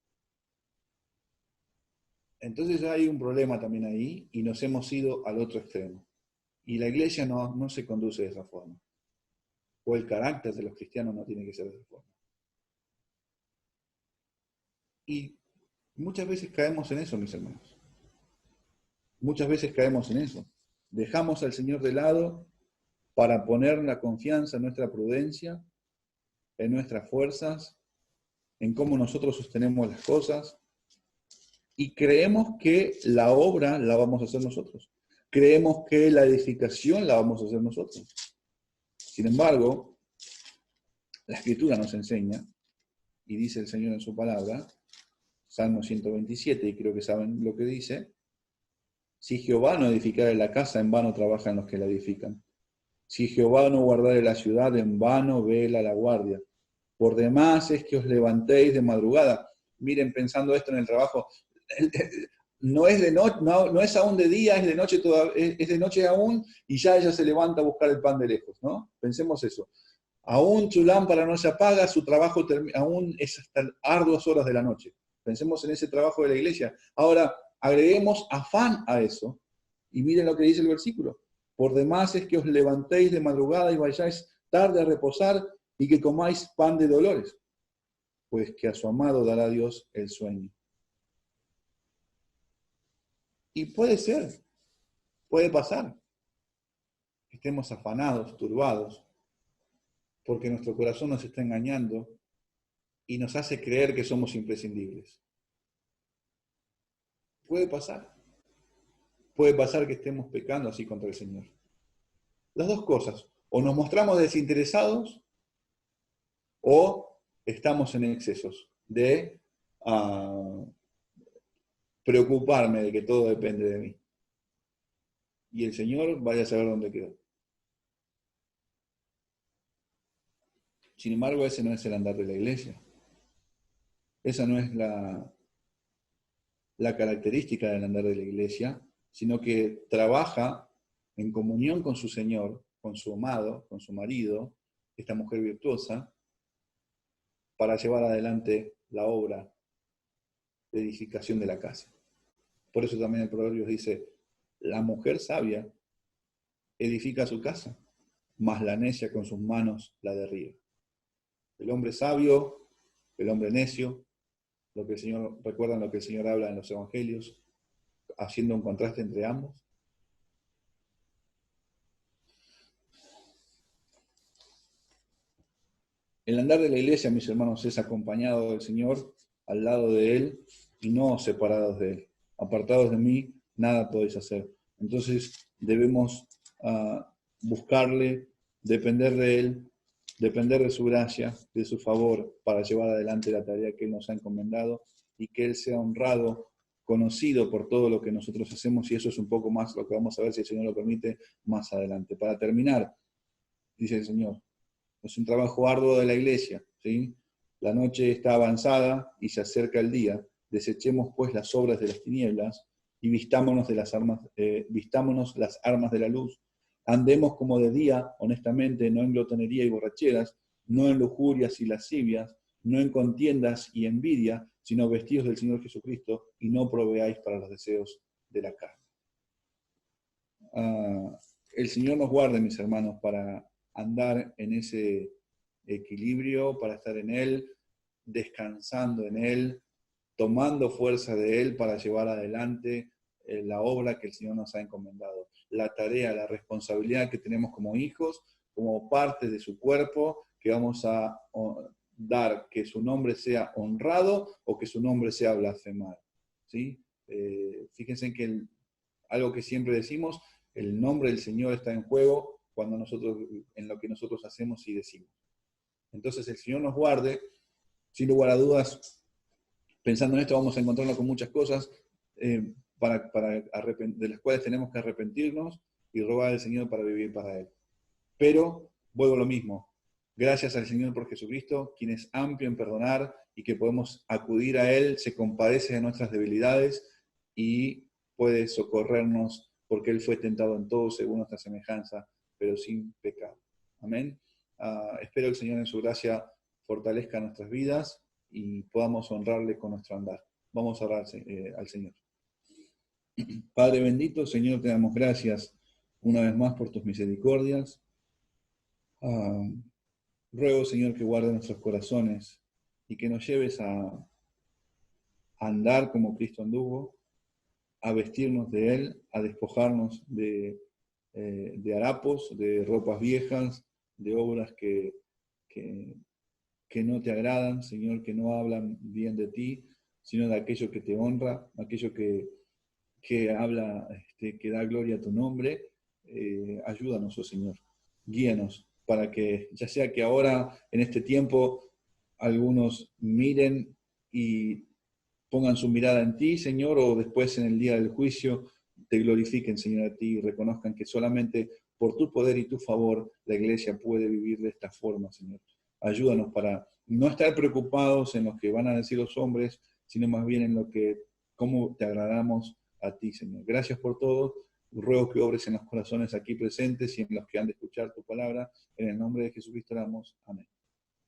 Entonces hay un problema también ahí y nos hemos ido al otro extremo. Y la iglesia no se conduce de esa forma. O el carácter de los cristianos no tiene que ser de esa forma. Y muchas veces caemos en eso, mis hermanos. Muchas veces caemos en eso. Dejamos al Señor de lado para poner la confianza en nuestra prudencia, en nuestras fuerzas, en cómo nosotros sostenemos las cosas, y creemos que la obra la vamos a hacer nosotros. Creemos que la edificación la vamos a hacer nosotros. Sin embargo, la Escritura nos enseña, y dice el Señor en su palabra, Salmo 127, y creo que saben lo que dice: si Jehová no edificare la casa, en vano trabajan los que la edifican. Si Jehová no guardare la ciudad, en vano vela la guardia. Por demás es que os levantéis de madrugada. Miren, pensando esto en el trabajo, no es de no es aún de día, es de noche es de noche aún, y ya ella se levanta a buscar el pan de lejos, ¿no? Pensemos eso. Aún su lámpara no se apaga, su trabajo aún es hasta arduas horas de la noche. Pensemos en ese trabajo de la iglesia. Ahora, agreguemos afán a eso, y miren lo que dice el versículo. Por demás es que os levantéis de madrugada y vayáis tarde a reposar y que comáis pan de dolores, pues que a su amado dará Dios el sueño. Y puede ser, puede pasar, que estemos afanados, turbados, porque nuestro corazón nos está engañando y nos hace creer que somos imprescindibles. Puede pasar. Puede pasar que estemos pecando así contra el Señor. Las dos cosas. O nos mostramos desinteresados o estamos en excesos de preocuparme de que todo depende de mí. Y el Señor vaya a saber dónde quedó. Sin embargo, ese no es el andar de la iglesia. Esa no es la característica del andar de la iglesia, sino que trabaja en comunión con su Señor, con su amado, con su marido, esta mujer virtuosa, para llevar adelante la obra de edificación de la casa. Por eso también el Proverbios dice, la mujer sabia edifica su casa, mas la necia con sus manos la derriba. El hombre sabio, el hombre necio, lo que el Señor, recuerdan lo que el Señor habla en los evangelios, haciendo un contraste entre ambos. El andar de la iglesia, mis hermanos, es acompañado del Señor, al lado de Él, y no separados de Él. Apartados de mí, nada podéis hacer. Entonces debemos buscarle, depender de Él, depender de su gracia, de su favor, para llevar adelante la tarea que Él nos ha encomendado, y que Él sea honrado, conocido por todo lo que nosotros hacemos, y eso es un poco más lo que vamos a ver, si el Señor lo permite, más adelante. Para terminar, dice el Señor, es un trabajo arduo de la iglesia, ¿sí? La noche está avanzada y se acerca el día. Desechemos pues las obras de las tinieblas y vistámonos las armas de la luz. Andemos como de día, honestamente, no en glotonería y borracheras, no en lujurias y lascivias, no en contiendas y envidia, sino vestidos del Señor Jesucristo, y no proveáis para los deseos de la carne. El Señor nos guarde, mis hermanos, para andar en ese equilibrio, para estar en Él, descansando en Él, tomando fuerza de Él para llevar adelante la obra que el Señor nos ha encomendado, la tarea, la responsabilidad que tenemos como hijos, como parte de su cuerpo, que vamos a dar que su nombre sea honrado o que su nombre sea blasfemado, ¿sí? Fíjense que algo que siempre decimos, el nombre del Señor está en juego cuando nosotros, en lo que nosotros hacemos y decimos. Entonces el Señor nos guarde, sin lugar a dudas, pensando en esto vamos a encontrarnos con muchas cosas de las cuales tenemos que arrepentirnos y rogar al Señor para vivir para Él. Pero, vuelvo a lo mismo, gracias al Señor por Jesucristo, quien es amplio en perdonar y que podemos acudir a Él, se compadece de nuestras debilidades y puede socorrernos porque Él fue tentado en todo según nuestra semejanza, pero sin pecado. Amén. Espero el Señor en su gracia fortalezca nuestras vidas y podamos honrarle con nuestro andar. Vamos a orar al Señor. Padre bendito, Señor, te damos gracias una vez más por tus misericordias. Ruego, Señor, que guarde nuestros corazones y que nos lleves a andar como Cristo anduvo, a vestirnos de Él, a despojarnos de harapos, de ropas viejas, de obras que no te agradan, Señor, que no hablan bien de ti, sino de aquello que te honra, aquello que habla, que da gloria a tu nombre. Ayúdanos, oh Señor, guíanos, para que, ya sea que ahora, en este tiempo, algunos miren y pongan su mirada en ti, Señor, o después en el día del juicio te glorifiquen, Señor, a ti y reconozcan que solamente por tu poder y tu favor la iglesia puede vivir de esta forma, Señor. Ayúdanos para no estar preocupados en lo que van a decir los hombres, sino más bien en cómo te agradamos a ti, Señor. Gracias por todo. Ruego que obres en los corazones aquí presentes y en los que han de escuchar tu palabra. En el nombre de Jesucristo oramos. Amén.